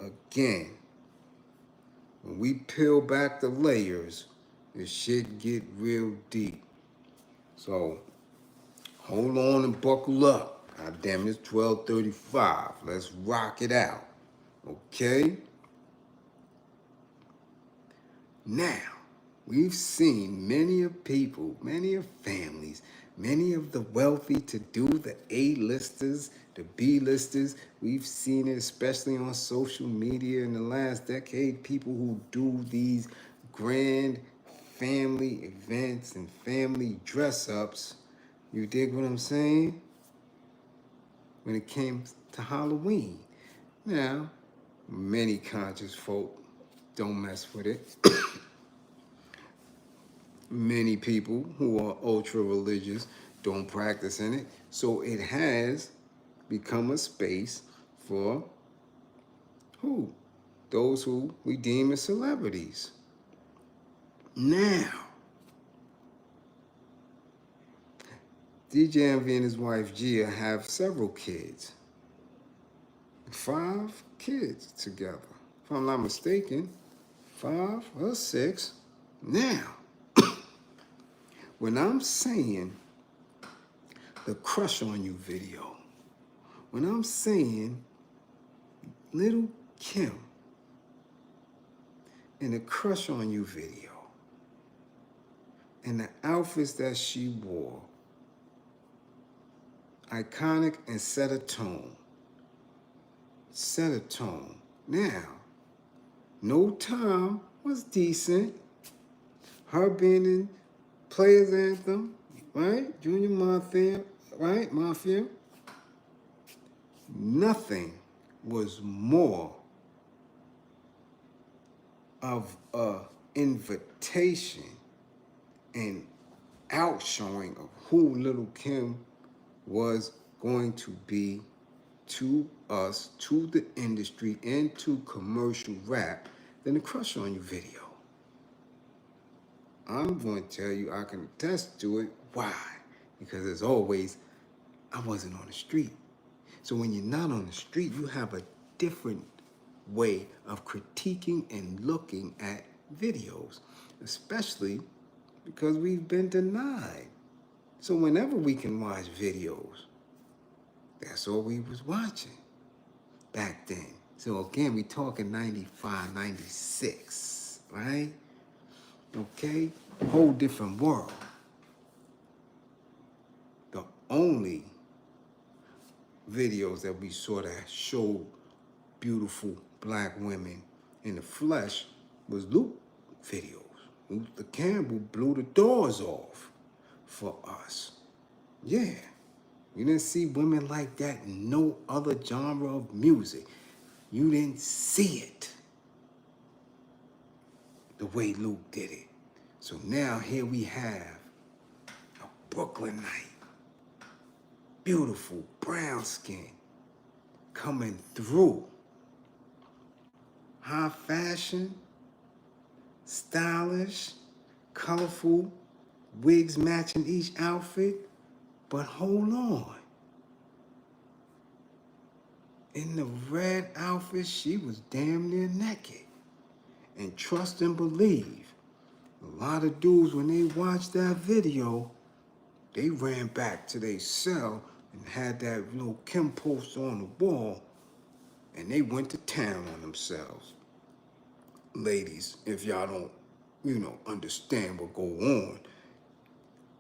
Again, when we peel back the layers, this shit get real deep. So hold on and buckle up. God damn it, it's 12:35. Let's rock it out. Okay? Now, we've seen many of people, many of families, many of the wealthy to do the A-listers, the B-listers. We've seen it especially on social media in the last decade, people who do these grand family events and family dress-ups. You dig what I'm saying? When it came to Halloween. Now, many conscious folk don't mess with it. Many people who are ultra religious don't practice in it. So it has become a space for who? Those who we deem as celebrities. Now, DJ Envy and his wife Gia have several kids. 5 kids together. If I'm not mistaken, 5 or 6. Now, when I'm saying the Crush on You video, when I'm saying Little Kim in the Crush on You video, and the outfits that she wore, iconic and set a tone. Set a tone. Now, No Time was decent. Her being in Players Anthem, right? Junior Mafia, right? Mafia. Nothing was more of a invitation and outshowing of who Little Kim was going to be to us, to the industry, and to commercial rap than the Crush on You video. I'm going to tell you, I can attest to it. Why? Because as always, I wasn't on the street. So when you're not on the street, you have a different way of critiquing and looking at videos, especially because we've been denied. So whenever we can watch videos, that's all we was watching back then. So again, we talking 95, 96, right? Okay? Whole different world. The only videos that we saw that showed beautiful black women in the flesh was Luke videos. Luther Campbell blew the doors off for us. Yeah. You didn't see women like that in no other genre of music. You didn't see it the way Luke did it. So now here we have a Brooklynite, beautiful brown skin, coming through. High fashion, stylish, colorful, wigs matching each outfit. But hold on. In the red outfit, she was damn near naked. And trust and believe, a lot of dudes, when they watched that video, they ran back to their cell and had that little Kim poster on the wall, and they went to town on themselves. Ladies, if y'all don't, understand what go on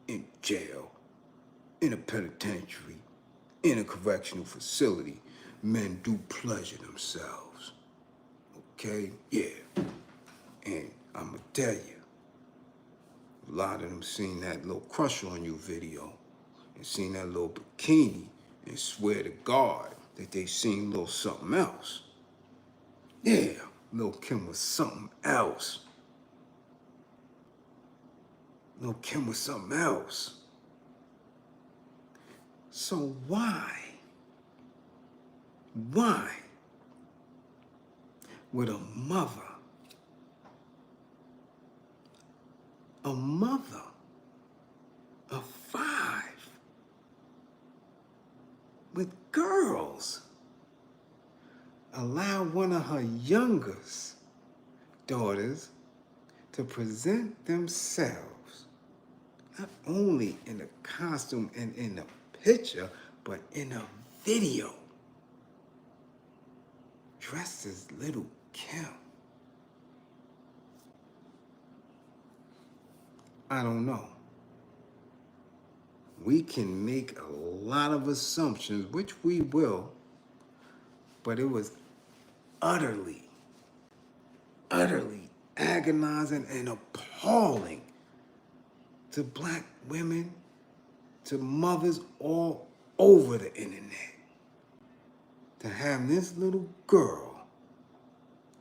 in jail, in a penitentiary, in a correctional facility, men do pleasure themselves. Okay? Yeah. And I'ma tell you, a lot of them seen that little crush on you video and seen that little bikini and swear to God that they seen a little something else. Yeah, Lil' Kim was something else. Lil' Kim was something else. So why would a mother of 5 with girls allow one of her youngest daughters to present themselves not only in a costume and in a picture, but in a video, dressed as Little Kim? I don't know. We can make a lot of assumptions, which we will, but it was utterly agonizing and appalling to black women, to mothers all over the internet, to have this little girl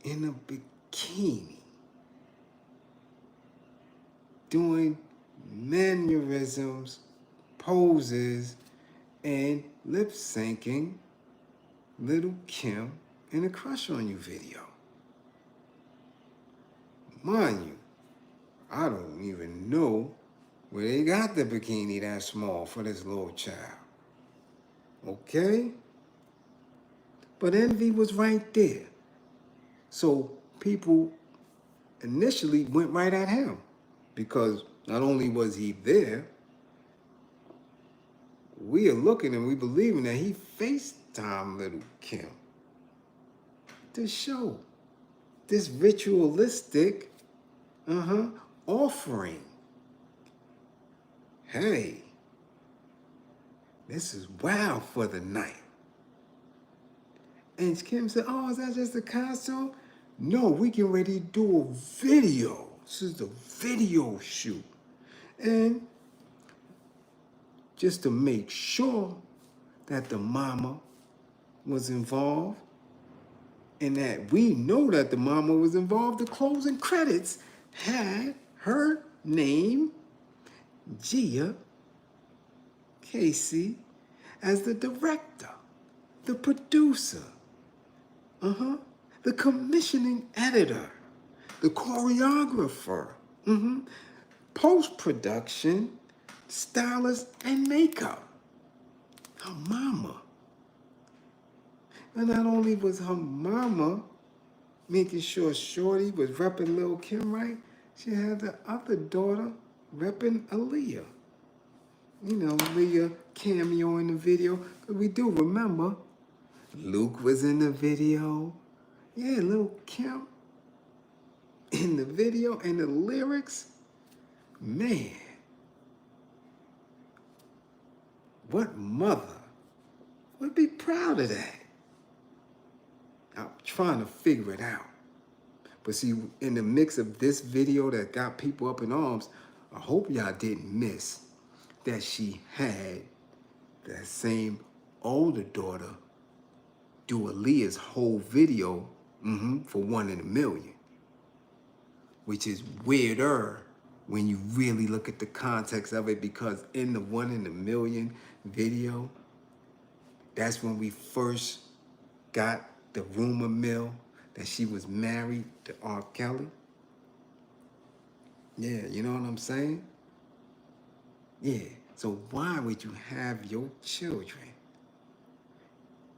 in a bikini doing mannerisms, poses, and lip syncing Little Kim in a Crush on You video. Mind you, I don't even know where they got the bikini that small for this little child. Okay? But envy was right there. So people initially went right at him because not only was he there, we are looking and we believing that he FaceTimed Little Kim to show this ritualistic offering. Hey, this is wild for the night. And Kim said, oh, is that just a costume? No, we getting ready to do a video. This is the video shoot. And just to make sure that the mama was involved and that we know that the mama was involved, the closing credits had her name, Gia Casey, as the director, the producer, the commissioning editor, the choreographer, post-production, stylist, and makeup. Her mama. And not only was her mama making sure Shorty was repping Lil' Kim right, she had the other daughter repping Aaliyah. You know, Aaliyah cameo in the video. Because we do remember Luke was in the video. Yeah, Lil' Kim in the video and the lyrics. Man, what mother would be proud of that? I'm trying to figure it out. But see, in the mix of this video that got people up in arms, I hope y'all didn't miss that she had that same older daughter do Aaliyah's whole video for 1 in a million, which is weirder when you really look at the context of it, because in the 1 in a million video, that's when we first got the rumor mill that she was married to R. Kelly. Yeah, you know what I'm saying? Yeah, so why would you have your children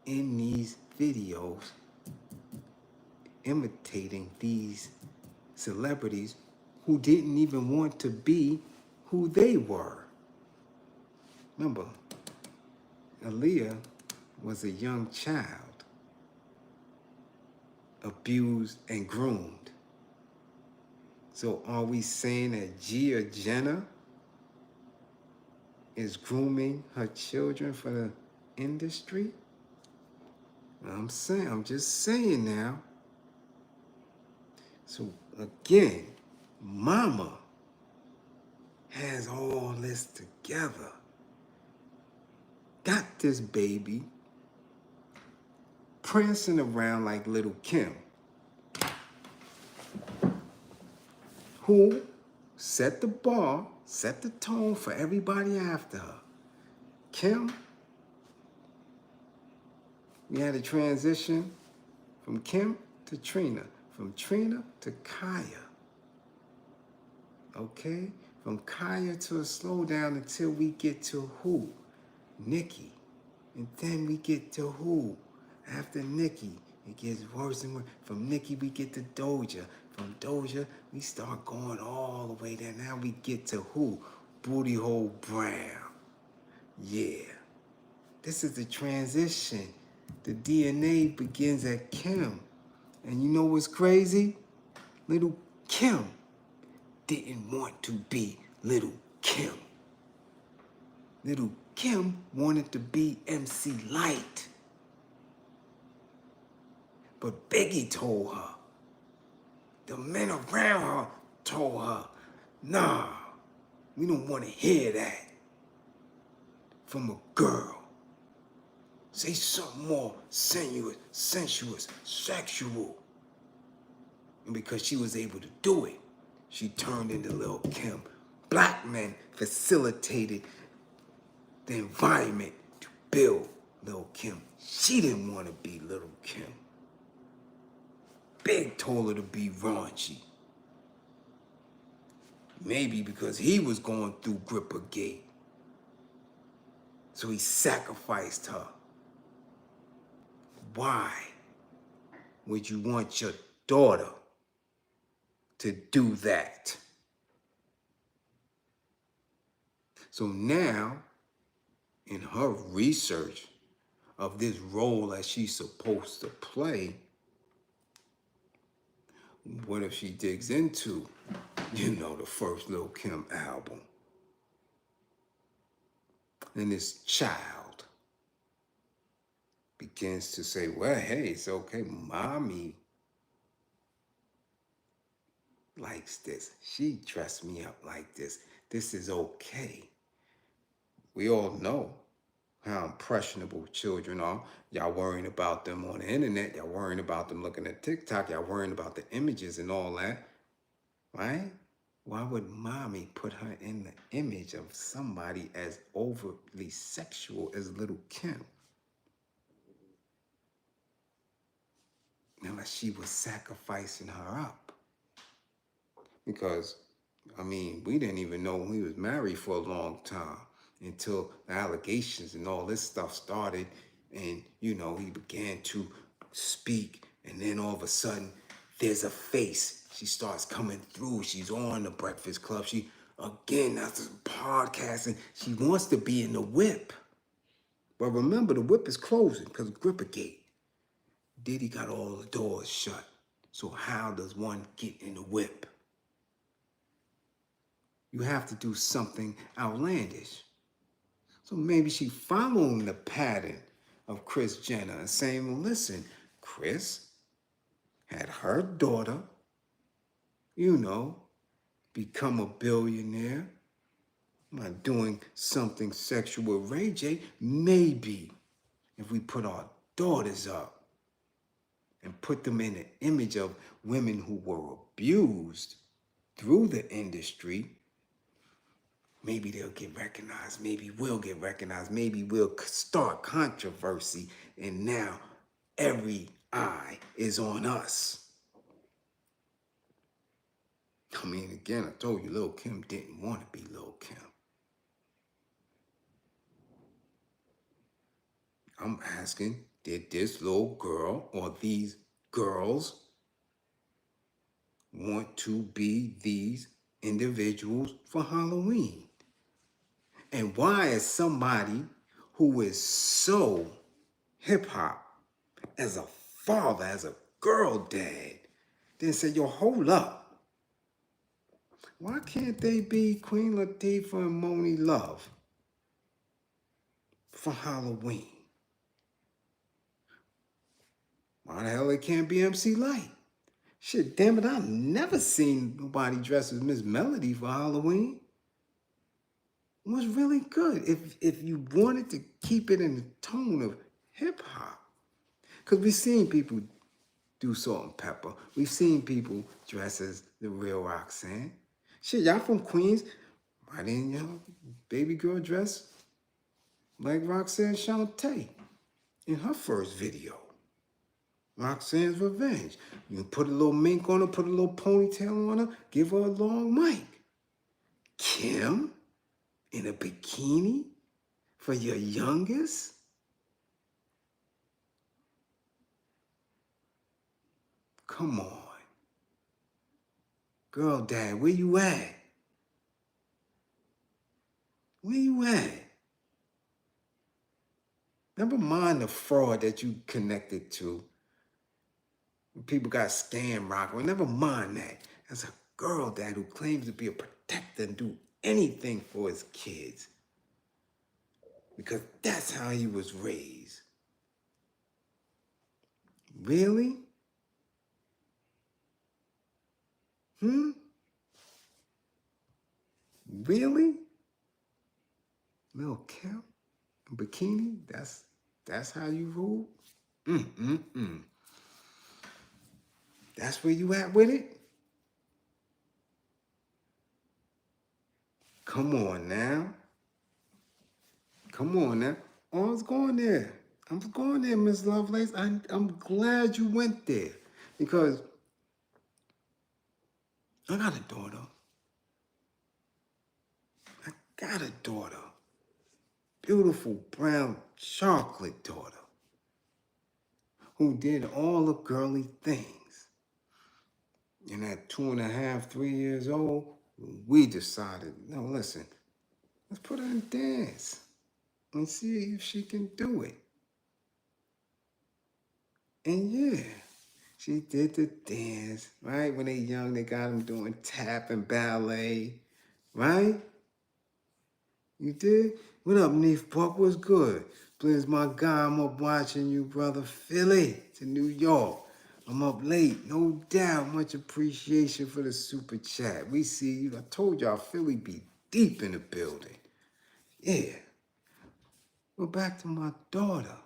in these videos imitating these celebrities who didn't even want to be who they were? Remember, Aaliyah was a young child, abused and groomed. So are we saying that Gia Jenna is grooming her children for the industry? I'm just saying now. So again, mama has all this together. Got this baby prancing around like little Kim, who set the bar, set the tone for everybody after her. Kim, we had a transition from Kim to Trina, from Trina to Kaya. Okay? From Kaya to a slowdown until we get to who? Nikki. And then we get to who? After Nikki, it gets worse and worse. From Nikki, we get to Doja. From Doja, we start going all the way there. Now we get to who? Booty Hole Brown. Yeah. This is the transition. The DNA begins at Kim. And you know what's crazy? Little Kim didn't want to be Little Kim. Little Kim wanted to be MC Light. But Biggie told her, the men around her told her, nah, we don't want to hear that from a girl. Say something more sensuous, sexual. And because she was able to do it, she turned into Lil' Kim. Black men facilitated the environment to build Lil' Kim. She didn't want to be Little Kim. Big told her to be raunchy. Maybe because he was going through Grippergate. So he sacrificed her. Why would you want your daughter to do that? So now, in her research of this role that she's supposed to play, what if she digs into, the first Lil' Kim album? And this child begins to say, well, hey, it's okay. Mommy likes this. She dressed me up like this. This is okay. We all know how impressionable children are. Y'all worrying about them on the internet. Y'all worrying about them looking at TikTok. Y'all worrying about the images and all that, right? Why would mommy put her in the image of somebody as overtly sexual as Little Kim? Unless she was sacrificing her up. Because, we didn't even know he was married for a long time until the allegations and all this stuff started. And, he began to speak. And then all of a sudden, there's a face. She starts coming through. She's on the Breakfast Club. That's podcasting. She wants to be in the whip. But remember, the whip is closing because of Grippergate. Diddy got all the doors shut. So how does one get in the whip? You have to do something outlandish. So maybe she following the pattern of Kris Jenner and saying, well, listen, Kris had her daughter, become a billionaire, Am I doing something sexual with Ray J? Maybe. If we put our daughters up and put them in the image of women who were abused through the industry, maybe they'll get recognized. Maybe we'll get recognized. Maybe we'll start controversy. And now every eye is on us. I mean, again, I told you Lil' Kim didn't want to be Lil' Kim. I'm asking, did this little girl or these girls want to be these individuals for Halloween? And why is somebody who is so hip-hop as a father, as a girl dad, then say, yo, hold up. Why can't they be Queen Latifah and Moni Love for Halloween? Why the hell they can't be MC Light? Shit, damn it, I've never seen nobody dressed as Miss Melody for Halloween. It was really good if you wanted to keep it in the tone of hip-hop. Because we've seen people do Salt and Pepper. We've seen people dress as the real Roxanne. Shit, y'all from Queens. Why didn't y'all baby girl dress like Roxanne Shante in her first video? Roxanne's Revenge. You can put a little mink on her, put a little ponytail on her, give her a long mic. Kim in a bikini for your youngest? Come on. Girl dad, where you at? Where you at? Never mind the fraud that you connected to. People got scam rock. Well, never mind that. As a girl dad who claims to be a protector and do anything for his kids. Because that's how he was raised. Really? Really? Lil' Kim? Bikini? That's how you rule? That's where you at with it? Come on now. Come on now. Oh, I was going there. I was going there, Miss Lovelace. I'm glad you went there. Because I got a daughter. I got a daughter. Beautiful brown chocolate daughter. Who did all the girly things. And at 2.5, 3 years old, we decided, no, listen, let's put her in dance and see if she can do it. And yeah, she did the dance, right? When they young, they got them doing tap and ballet, right? You did? What up, Neef Buck? What's good? Bliz, my guy, I'm up watching you, brother. Philly to New York. I'm up late, no doubt. Much appreciation for the super chat. We see you. I told y'all Philly be deep in the building. Yeah. Well, back to my daughter.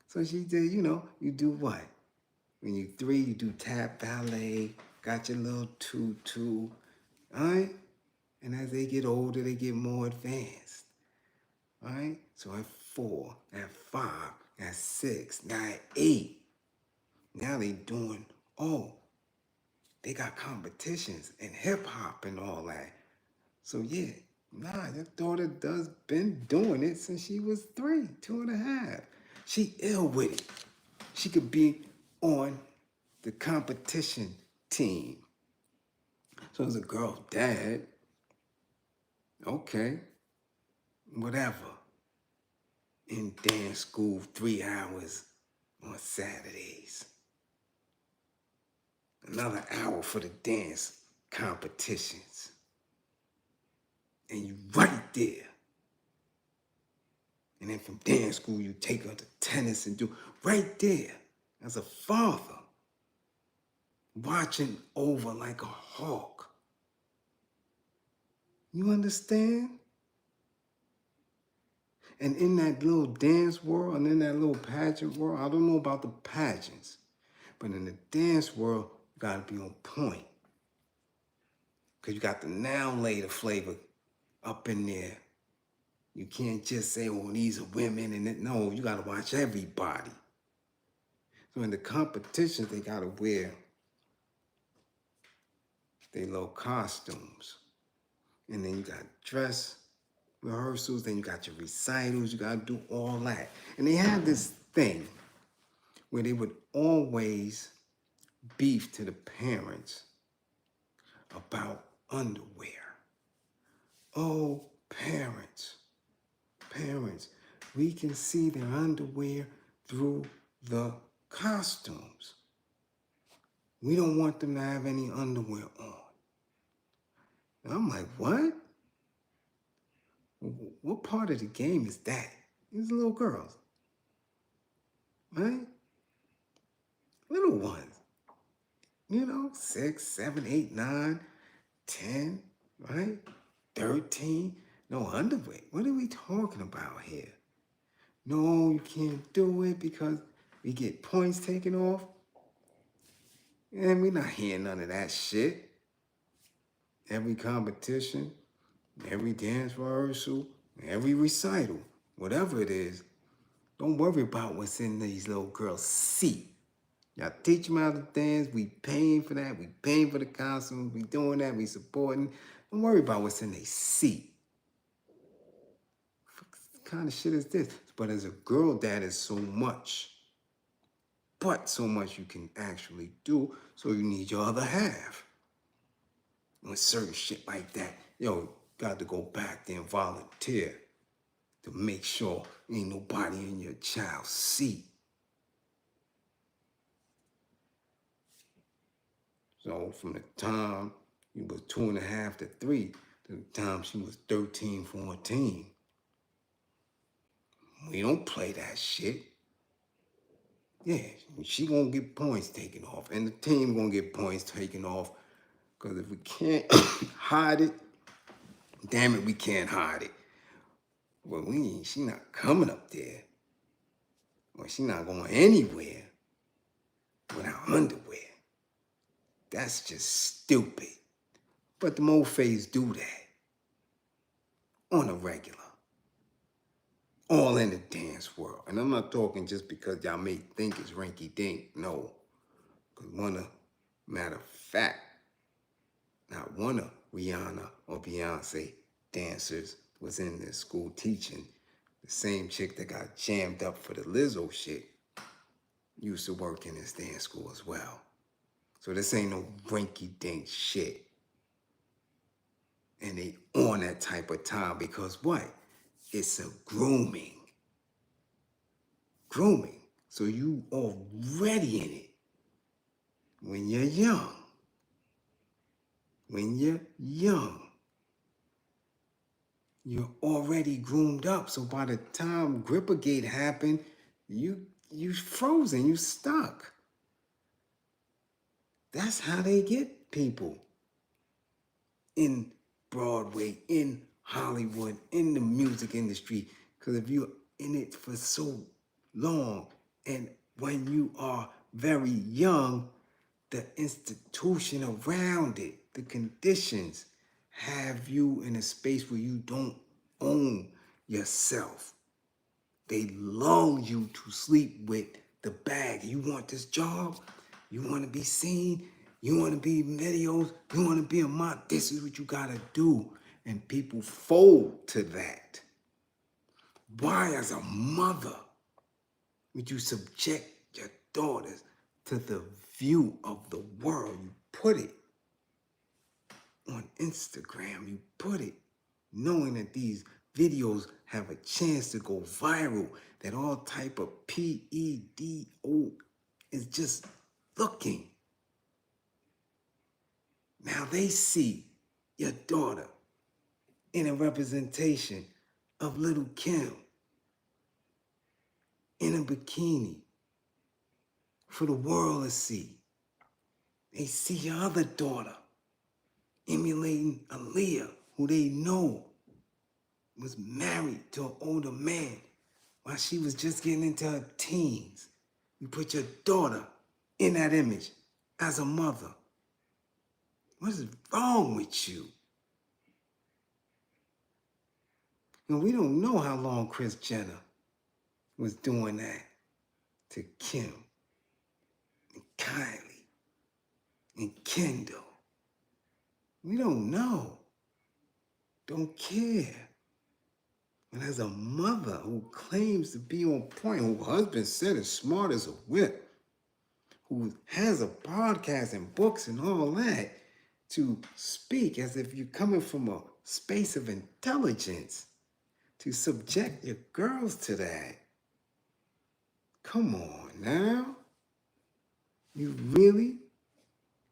So she did, you do what? When you 3, you do tap ballet, got your little tutu, all right? And as they get older, they get more advanced, all right? So at 4, at 5, at 6, now at 8, now they doing, they got competitions and hip hop and all that. So yeah, your daughter does been doing it since she was 3, 2.5. She ill with it. She could be on the competition team. So as a girl's dad, okay, whatever. In dance school 3 hours on Saturdays. Another hour for the dance competitions. And you right there. And then from dance school, you take her to tennis and do right there as a father, watching over like a hawk. You understand? And in that little dance world and in that little pageant world, I don't know about the pageants, but in the dance world, you gotta be on point. Because you got the now later flavor up in there. You can't just say, oh, these are women, and it, no, you gotta watch everybody. So in the competitions, they gotta wear their little costumes. And then you got dress rehearsals, then you got your recitals, you gotta do all that. And they had this thing where they would always beef to the parents about underwear. Oh, parents, we can see their underwear through the costumes. We don't want them to have any underwear on. And I'm like, what? What part of the game is that? These little girls, right? Little ones, 6, 7, 8, 9, 10, right? 13, no underwear. What are we talking about here? No, you can't do it because we get points taken off. And we're not hearing none of that shit. Every competition, every dance rehearsal, every recital, whatever it is, don't worry about what's in these little girls' seat. Y'all teach them how to dance. We paying for that. We paying for the costumes. We doing that. We supporting. Don't worry about what's in their seat. What kind of shit is this? But as a girl, that is so much. But so much you can actually do. So you need your other half. With certain shit like that, got to go back there and volunteer to make sure ain't nobody in your child's seat. So from the time you was 2.5 to 3 to the time she was 13, 14, we don't play that shit. Yeah, she gonna get points taken off, and the team gonna get points taken off, because if we can't hide it, damn it, we can't hide it. Well, she not coming up there. Well, she not going anywhere without underwear. That's just stupid. But the mofas do that on a regular. All in the dance world. And I'm not talking just because y'all may think it's rinky-dink. No. Because matter of fact, not one of Rihanna or Beyonce dancers was in this school teaching. The same chick that got jammed up for the Lizzo shit used to work in this dance school as well. So this ain't no rinky-dink shit. And they on that type of time because what? It's a grooming. Grooming. So you already in it when you're young. When you're young, you're already groomed up. So by the time Grippergate happened, you frozen, you stuck. That's how they get people in Broadway, in Hollywood, in the music industry. Because if you're in it for so long, and when you are very young, the institution around it, the conditions, have you in a space where you don't own yourself. They lull you to sleep with the bag. You want this job? You want to be seen? You want to be in videos? You want to be a model? This is what you got to do. And people fold to that. Why, as a mother, would you subject your daughters to the view of the world? You put it on Instagram. You put it knowing that these videos have a chance to go viral, that all type of PEDO is just looking. Now they see your daughter in a representation of little Kim in a bikini for the world to see. They see your other daughter emulating Aaliyah, who they know was married to an older man while she was just getting into her teens. You put your daughter in that image as a mother. What is wrong with you? And we don't know how long Kris Jenner was doing that to Kim and Kylie and Kendall. We don't know. Don't care. And as a mother who claims to be on point, who husband said is smart as a whip, who has a podcast and books and all that, to speak as if you're coming from a space of intelligence, to subject your girls to that. Come on now. You really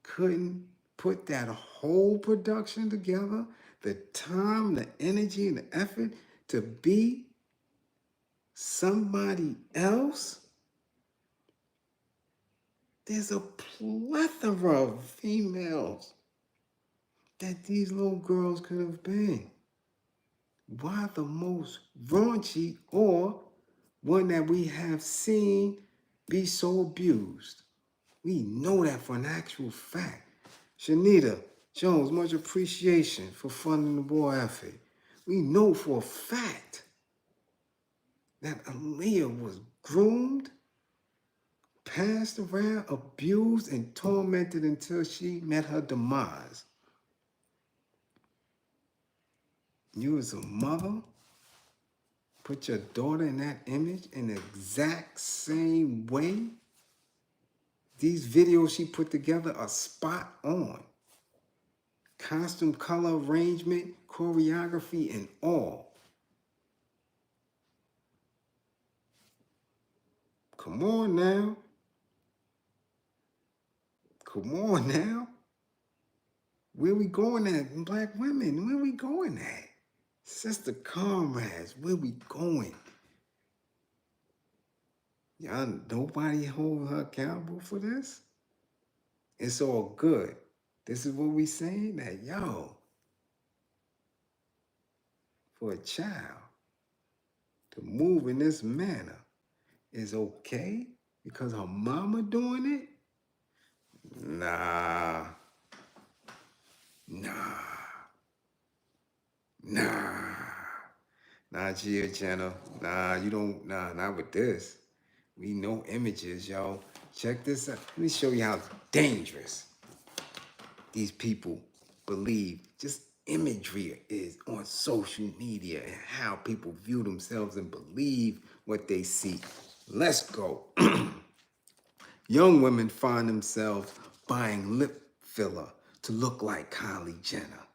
couldn't put that whole production together, the time, the energy, and the effort to be somebody else? There's a plethora of females that these little girls could have been. Why the most raunchy or one that we have seen be so abused? We know that for an actual fact. Shanita Jones, much appreciation for funding the war effort. We know for a fact that Aaliyah was groomed, passed around, abused, and tormented until she met her demise. You as a mother, put your daughter in that image in the exact same way. These videos she put together are spot on. Costume, color, arrangement, choreography, and all. Come on now. Come on now. Where we going at, black women? Where we going at? Sister comrades, where we going? Y'all, nobody hold her accountable for this? It's all good. This is what we saying, that yo, for a child to move in this manner is okay because her mama doing it? Nah. Nah, Gia Jenna. Nah, you don't, not with this. We know images, yo. Check this out. Let me show you how dangerous these people believe just imagery is on social media and how people view themselves and believe what they see. Let's go. Young women find themselves buying lip filler to look like Kylie Jenner,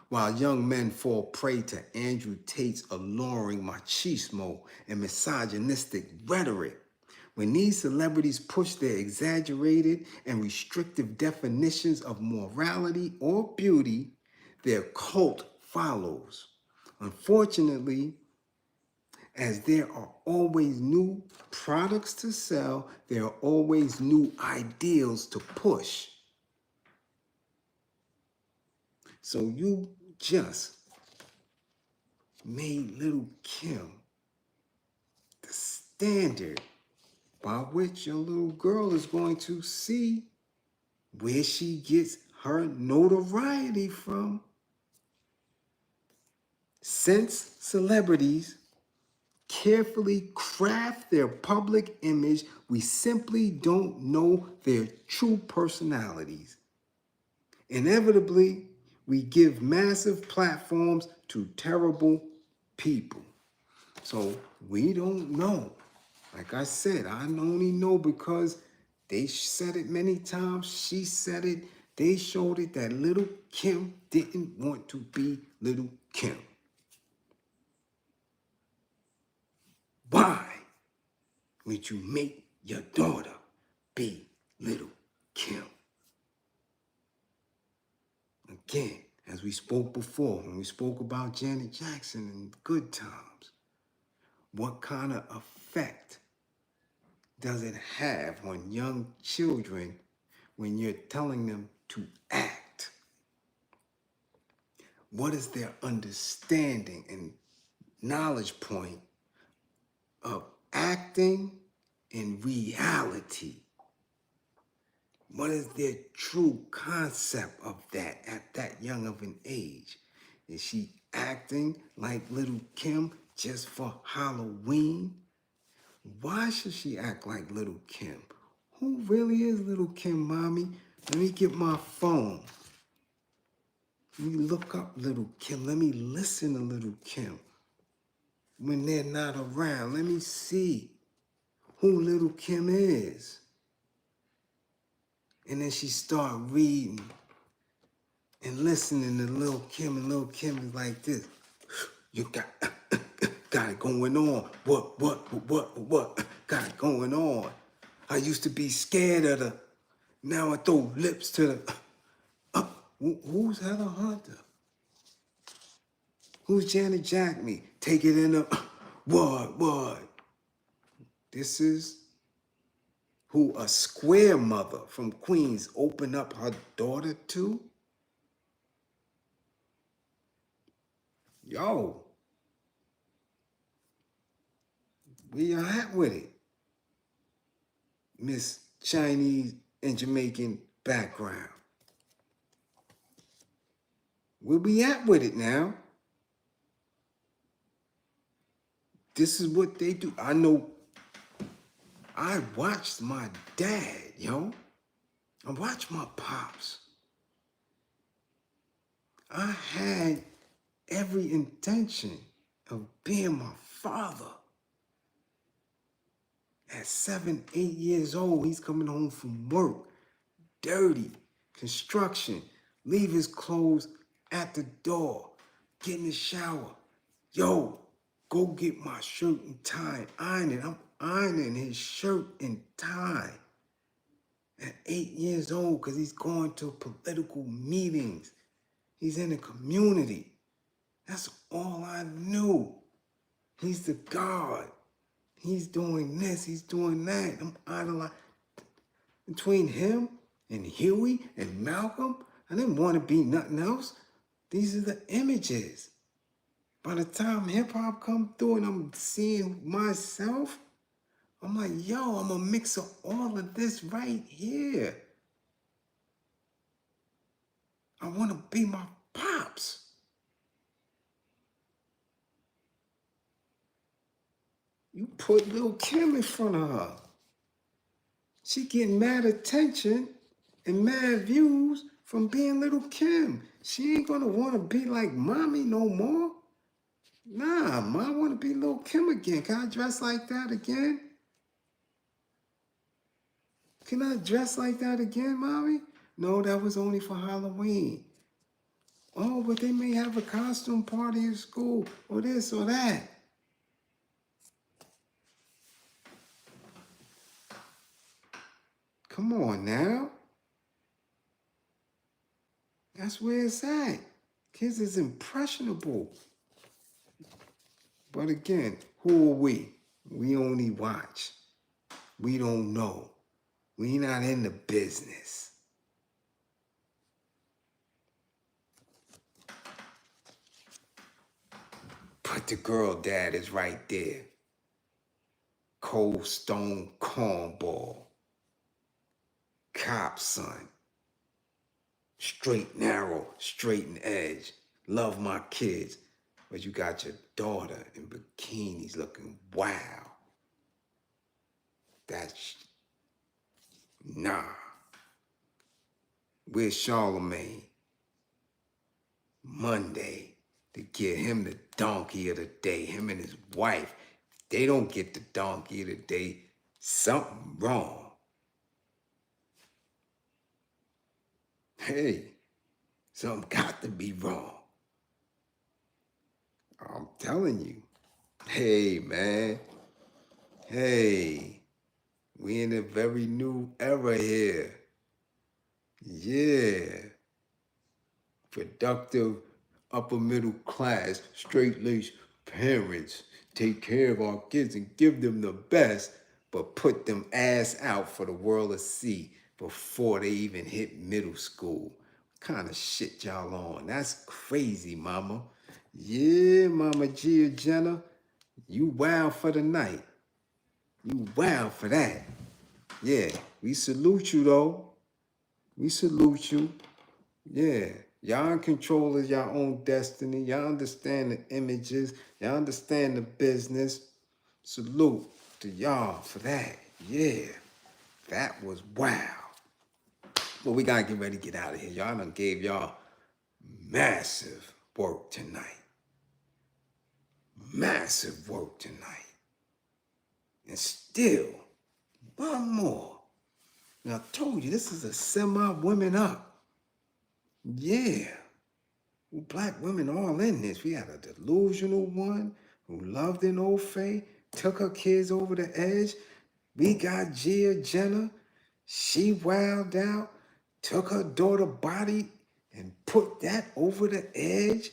while young men fall prey to Andrew Tate's alluring machismo and misogynistic rhetoric. When these celebrities push their exaggerated and restrictive definitions of morality or beauty, their cult follows. Unfortunately, as there are always new products to sell, there are always new ideals to push. So you just made little Kim the standard by which your little girl is going to see where she gets her notoriety from. Since celebrities carefully craft their public image, we simply don't know their true personalities. Inevitably, we give massive platforms to terrible people. So we don't know. Like I said, I only know because they said it many times. She said it. They showed it that little Kim didn't want to be little Kim. Why would you make your daughter be little Kim? Again, as we spoke before, when we spoke about Janet Jackson in Good Times, what kind of effect does it have on young children when you're telling them to act? What is their understanding and knowledge point of acting in reality. What is their true concept of that at that young of an age? Is she acting like little Kim just for Halloween? Why should she act like little Kim? Who really is little Kim, mommy? Let me get my phone. Let me look up little Kim. Let me listen to little Kim. When they're not around, let me see who little Kim is. And then she start reading and listening to little Kim, and little Kim is like this. You got it going on. What got it going on? I used to be scared of the, now I throw lips to the, who's Heather Hunter? Who's Janet Jack me? Take it in the, what? This is who a square mother from Queens opened up her daughter to? Yo, where you at with it? Miss Chinese and Jamaican background. Where we at with it now? This is what they do. I know I watched my dad, yo. I watched my pops. I had every intention of being my father. At 7, 8 years old, he's coming home from work, dirty, construction, leave his clothes at the door, get in the shower. Yo, go get my shirt and tie, iron it. I'm ironing his shirt and tie at 8 years old because he's going to political meetings. He's in the community. That's all I knew. He's the God. He's doing this, he's doing that. I'm idolizing. Between him and Huey and Malcolm, I didn't want to be nothing else. These are the images. By the time hip hop come through and I'm seeing myself, I'm like, yo, I'm a mix of all of this right here. I want to be my pops. You put Lil' Kim in front of her. She getting mad attention and mad views from being Little Kim. She ain't gonna wanna be like mommy no more. Nah, I wanna be Little Kim again. Can I dress like that again? Can I dress like that again, mommy? No, that was only for Halloween. Oh, but they may have a costume party at school or this or that. Come on now. That's where it's at. Kids is impressionable. But again, who are we? We only watch. We don't know. We not in the business. But the girl dad is right there. Cold stone cornball. Cop son. Straight narrow, straight and edge. Love my kids. But you got your daughter in bikinis looking wow. That's, nah. Where's Charlemagne? Monday to get him the donkey of the day, him and his wife. They don't get the donkey of the day. Something wrong. Hey, something got to be wrong. I'm telling you. Hey, man. Hey, we in a very new era here. Yeah. Productive, upper middle class, straight-laced parents take care of our kids and give them the best, but put them ass out for the world to see before they even hit middle school. What kind of shit y'all on? That's crazy, mama. Yeah, Mama Gia Jenna, you wild for the night. You wild for that. Yeah, we salute you though. We salute you. Yeah, y'all in control of your own destiny. Y'all understand the images. Y'all understand the business. Salute to y'all for that. Yeah, that was wow. But we gotta get ready to get out of here. Y'all done gave y'all massive work tonight. Massive work tonight. And still, one more. And I told you, this is a semi-women up. Yeah. Black women all in this. We had a delusional one who loved an old fae, took her kids over the edge. We got Gia Jenna. She wowed out, took her daughter body and put that over the edge.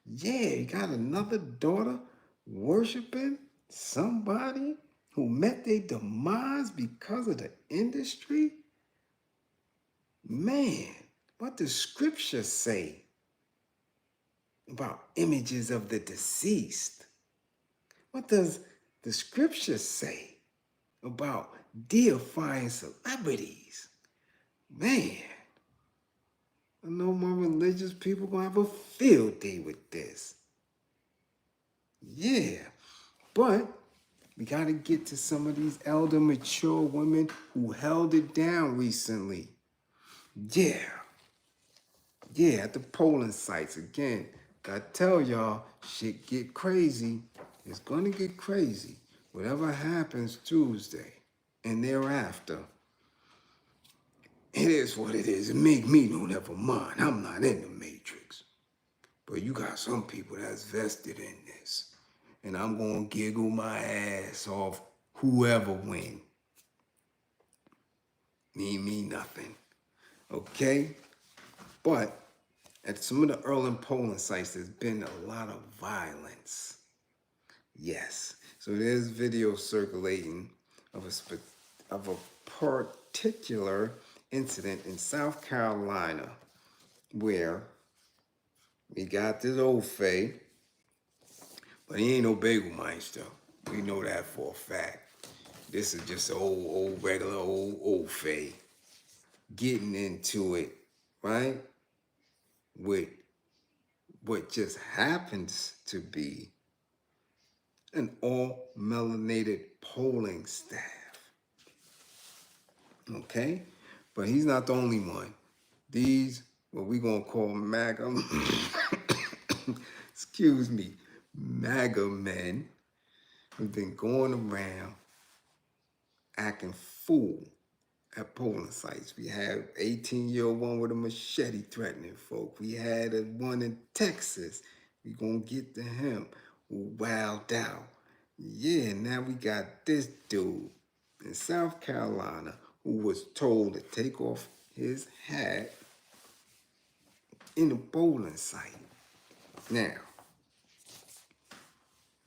Yeah, you got another daughter worshiping somebody who met their demise because of the industry. Man, what does scripture say about images of the deceased? What does the scripture say about deifying celebrities? Man, I know my religious people gonna have a field day with this. Yeah, but we gotta get to some of these elder, mature women who held it down recently. Yeah, at the polling sites again. Gotta tell y'all, shit get crazy. It's gonna get crazy. Whatever happens Tuesday and thereafter, it is what it is. It make me no never mind. I'm not in the matrix. But you got some people that's vested in this. And I'm gonna giggle my ass off whoever win. Me nothing. Okay? But at some of the early polling sites, there's been a lot of violence. Yes. So there's video circulating of a particular incident in South Carolina where we got this old fae, but he ain't no bagel meister. We know that for a fact. This is just an regular old fae getting into it, right? With what just happens to be an all-melanated polling staff. Okay? But he's not the only one. These, what we gonna call MAGA, excuse me, MAGA men have been going around acting fool at polling sites. We had 18-year-old one with a machete threatening folk. We had a one in Texas. We gonna get to him who wowed out. Yeah, now we got this dude in South Carolina who was told to take off his hat in the polling site. Now,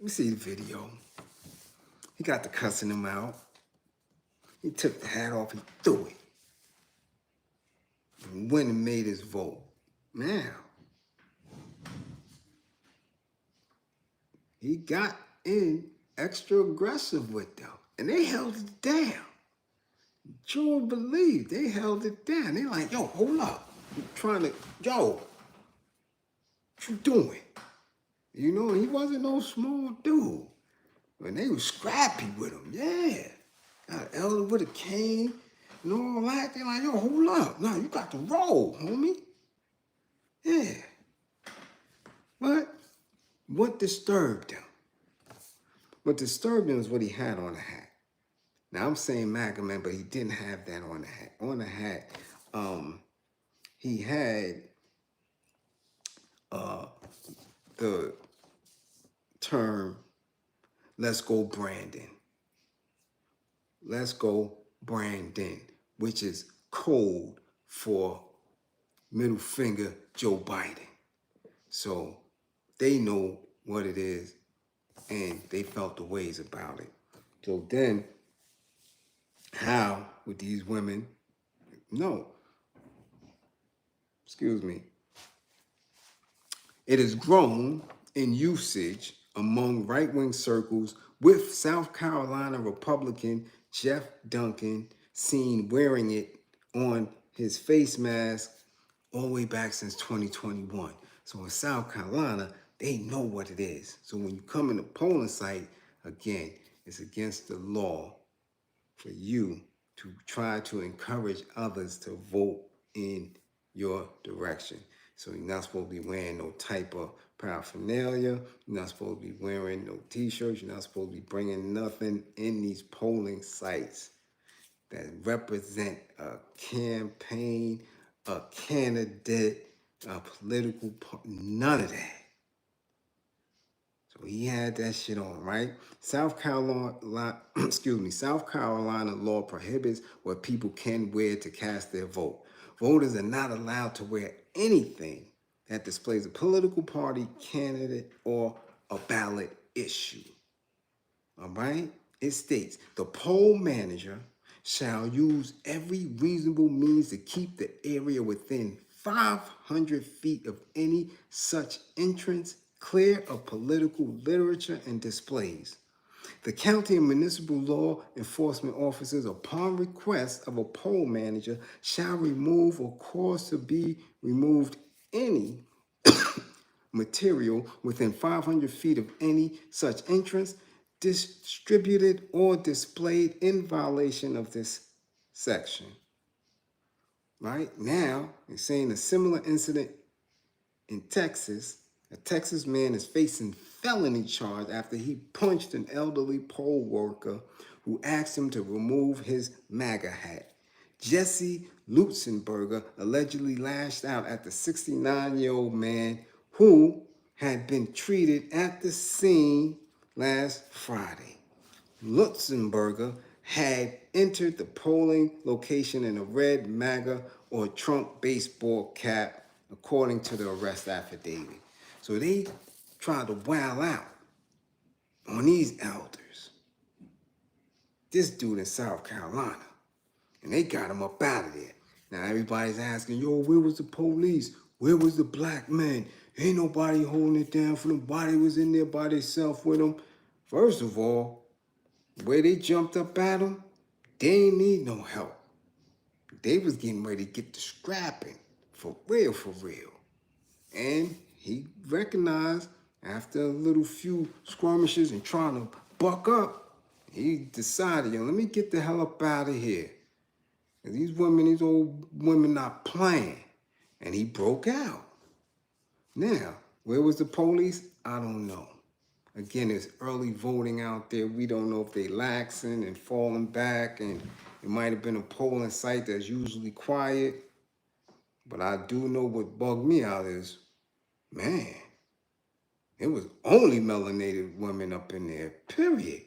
we see the video. He got the cussing him out. He took the hat off, he threw it. And went and made his vote. Now, he got in extra aggressive with them. And they held it down. Sure believe they held it down. They like, yo, hold up. I'm trying to, yo, what you doing? You know, he wasn't no small dude. And they was scrappy with him, yeah. Got an elder with a cane and all that. They like, yo, hold up. No, you got to roll, homie. Yeah. But what disturbed him? What disturbed him is what he had on the hat. Now, I'm saying MAGA man, but he didn't have that on the hat. On the hat, he had the term, let's go Brandon. Let's go Brandon, which is code for middle finger Joe Biden. So they know what it is and they felt the ways about it. So then, how would these women know? Excuse me. It has grown in usage among right-wing circles, with South Carolina Republican Jeff Duncan seen wearing it on his face mask all the way back since 2021. So in South Carolina, they know what it is. So when you come in the polling site, again, it's against the law for you to try to encourage others to vote in your direction. So you're not supposed to be wearing no type of paraphernalia. You're not supposed to be wearing no t-shirts. You're not supposed to be bringing nothing in these polling sites that represent a campaign, a candidate, a political party, none of that. So he had that shit on, right? South Carolina, South Carolina law prohibits what people can wear to cast their vote. Voters are not allowed to wear anything that displays a political party, candidate, or a ballot issue. All right? It states the poll manager shall use every reasonable means to keep the area within 500 feet of any such entrance clear of political literature and displays. The county and municipal law enforcement officers, upon request of a poll manager, shall remove or cause to be removed any material within 500 feet of any such entrance distributed or displayed in violation of this section. Right now, they're saying a similar incident in Texas. A Texas man is facing felony charge after he punched an elderly poll worker who asked him to remove his MAGA hat. Jesse Lutzenberger allegedly lashed out at the 69-year-old man who had been treated at the scene last Friday. Lutzenberger had entered the polling location in a red MAGA or Trump baseball cap, according to the arrest affidavit. So they tried to wow out on these elders. This dude in South Carolina. And they got him up out of there. Now everybody's asking, yo, where was the police? Where was the black men? Ain't nobody holding it down for them. Nobody was in there by themselves with them. First of all, where they jumped up at him, they ain't need no help. They was getting ready to get the scrapping. For real, for real. And he recognized after a little few skirmishes and trying to buck up, he decided, yo, let me get the hell up out of here. And these women, these old women not playing. And he broke out. Now, where was the police? I don't know. Again, it's early voting out there. We don't know if they laxing and falling back, and it might have been a polling site that's usually quiet. But I do know what bugged me out is, man, it was only melanated women up in there, period.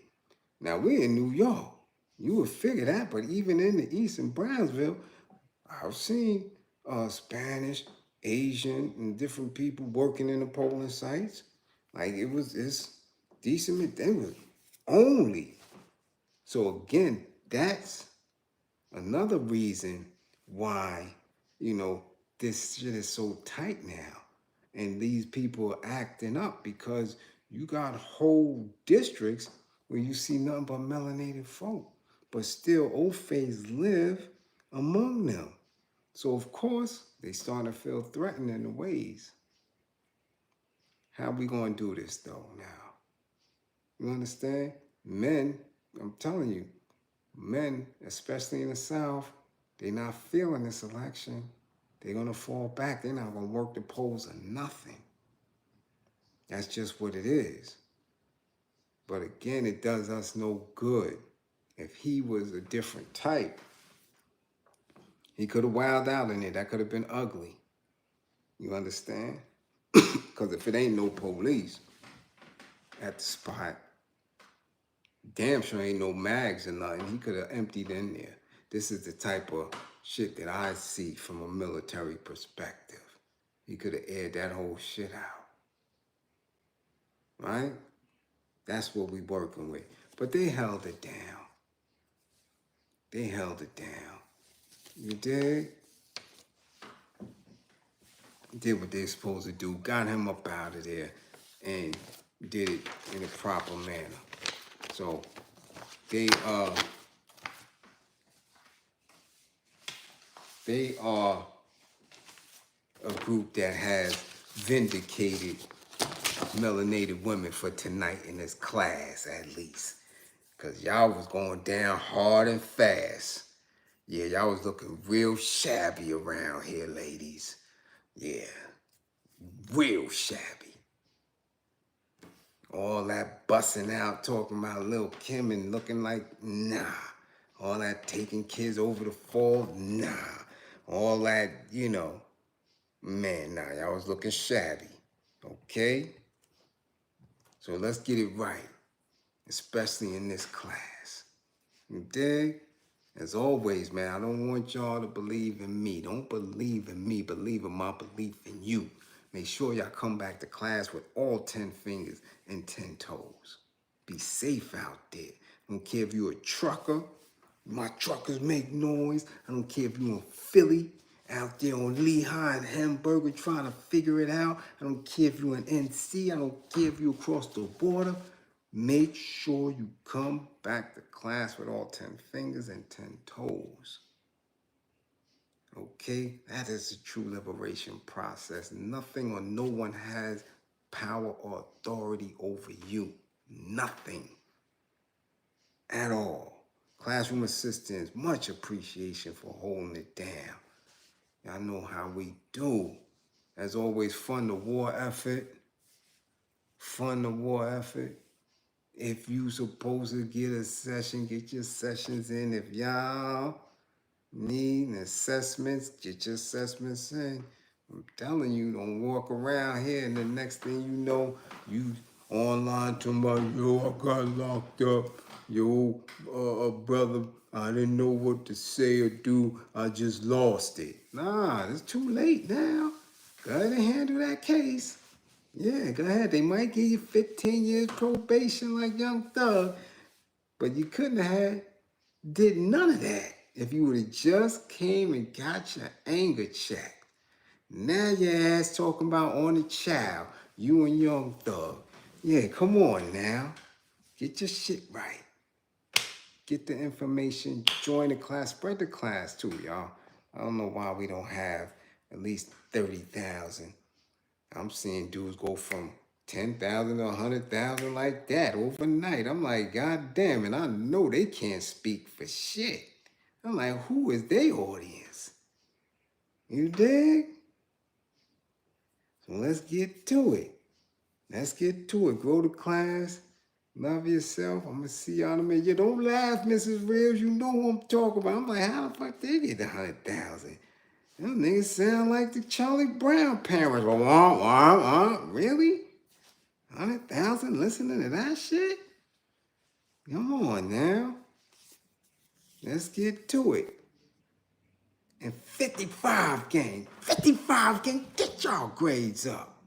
Now, we're in New York. You would figure that, but even in the East in Brownsville, I've seen Spanish, Asian, and different people working in the polling sites. Like, it's decent. They was only. So again, that's another reason why, this shit is so tight now. And these people are acting up because you got whole districts where you see nothing but melanated folk. But still, Ofays live among them. So, of course, they start to feel threatened in the ways. How we going to do this, though, now? You understand? Men, I'm telling you, men, especially in the South, they're not feeling this election. They're going to fall back. They're not going to work the polls or nothing. That's just what it is. But again, it does us no good. If he was a different type, he could have wilded out in it. That could have been ugly. You understand? Because if it ain't no police at the spot, damn sure ain't no mags or nothing. He could have emptied in there. This is the type of shit that I see from a military perspective. He could have aired that whole shit out. Right? That's what we working with. But they held it down. They held it down. You dig? Did what they supposed to do. Got him up out of there. and did it in a proper manner. So they are a group that has vindicated melanated women for tonight in this class, at least. Because y'all was going down hard and fast. Yeah, y'all was looking real shabby around here, ladies. Yeah, real shabby. All that busting out, talking about Lil' Kim and looking like, nah. All that taking kids over the fall, nah. All that, you know, man, nah, y'all was looking shabby, okay? So let's get it right, especially in this class. You dig? As always, man, I don't want y'all to believe in me. Don't believe in me, believe in my belief in you. Make sure y'all come back to class with all 10 fingers and 10 toes. Be safe out there. I don't care if you're a trucker. My truckers make noise. I don't care if you're in Philly, out there on Lehigh and Hamburger trying to figure it out. I don't care if you're in NC. I don't care if you're across the border. Make sure you come back to class with all 10 fingers and 10 toes. Okay? That is the true liberation process. Nothing or no one has power or authority over you. Nothing. At all. Classroom assistants, much appreciation for holding it down. Y'all know how we do. As always, fund the war effort. Fund the war effort. If you supposed to get a session, get your sessions in. If y'all need assessments, get your assessments in. I'm telling you, don't walk around here and the next thing you know, you online talking about, yo, I got locked up. Yo, brother, I didn't know what to say or do. I just lost it. Nah, it's too late now. Go ahead and handle that case. Yeah, go ahead. They might give you 15 years probation like Young Thug, but you couldn't have did none of that if you would have just came and got your anger checked. Now your ass talking about on the child, you and Young Thug. Yeah, come on now. Get your shit right. Get the information, join the class, spread the class too, y'all. I don't know why we don't have at least 30,000. I'm seeing dudes go from 10,000 to 100,000 like that overnight. I'm like, God damn it, I know they can't speak for shit. I'm like, who is their audience? You dig? So let's get to it. Let's get to it. Go to class. Love yourself. I'm going to see y'all in a minute. You don't laugh, Mrs. Reeves. You know who I'm talking about. I'm like, how the fuck they get the 100,000? Them niggas sound like the Charlie Brown parents. Really? 100,000 listening to that shit? Come on now. Let's get to it. And 55 gang, get y'all grades up.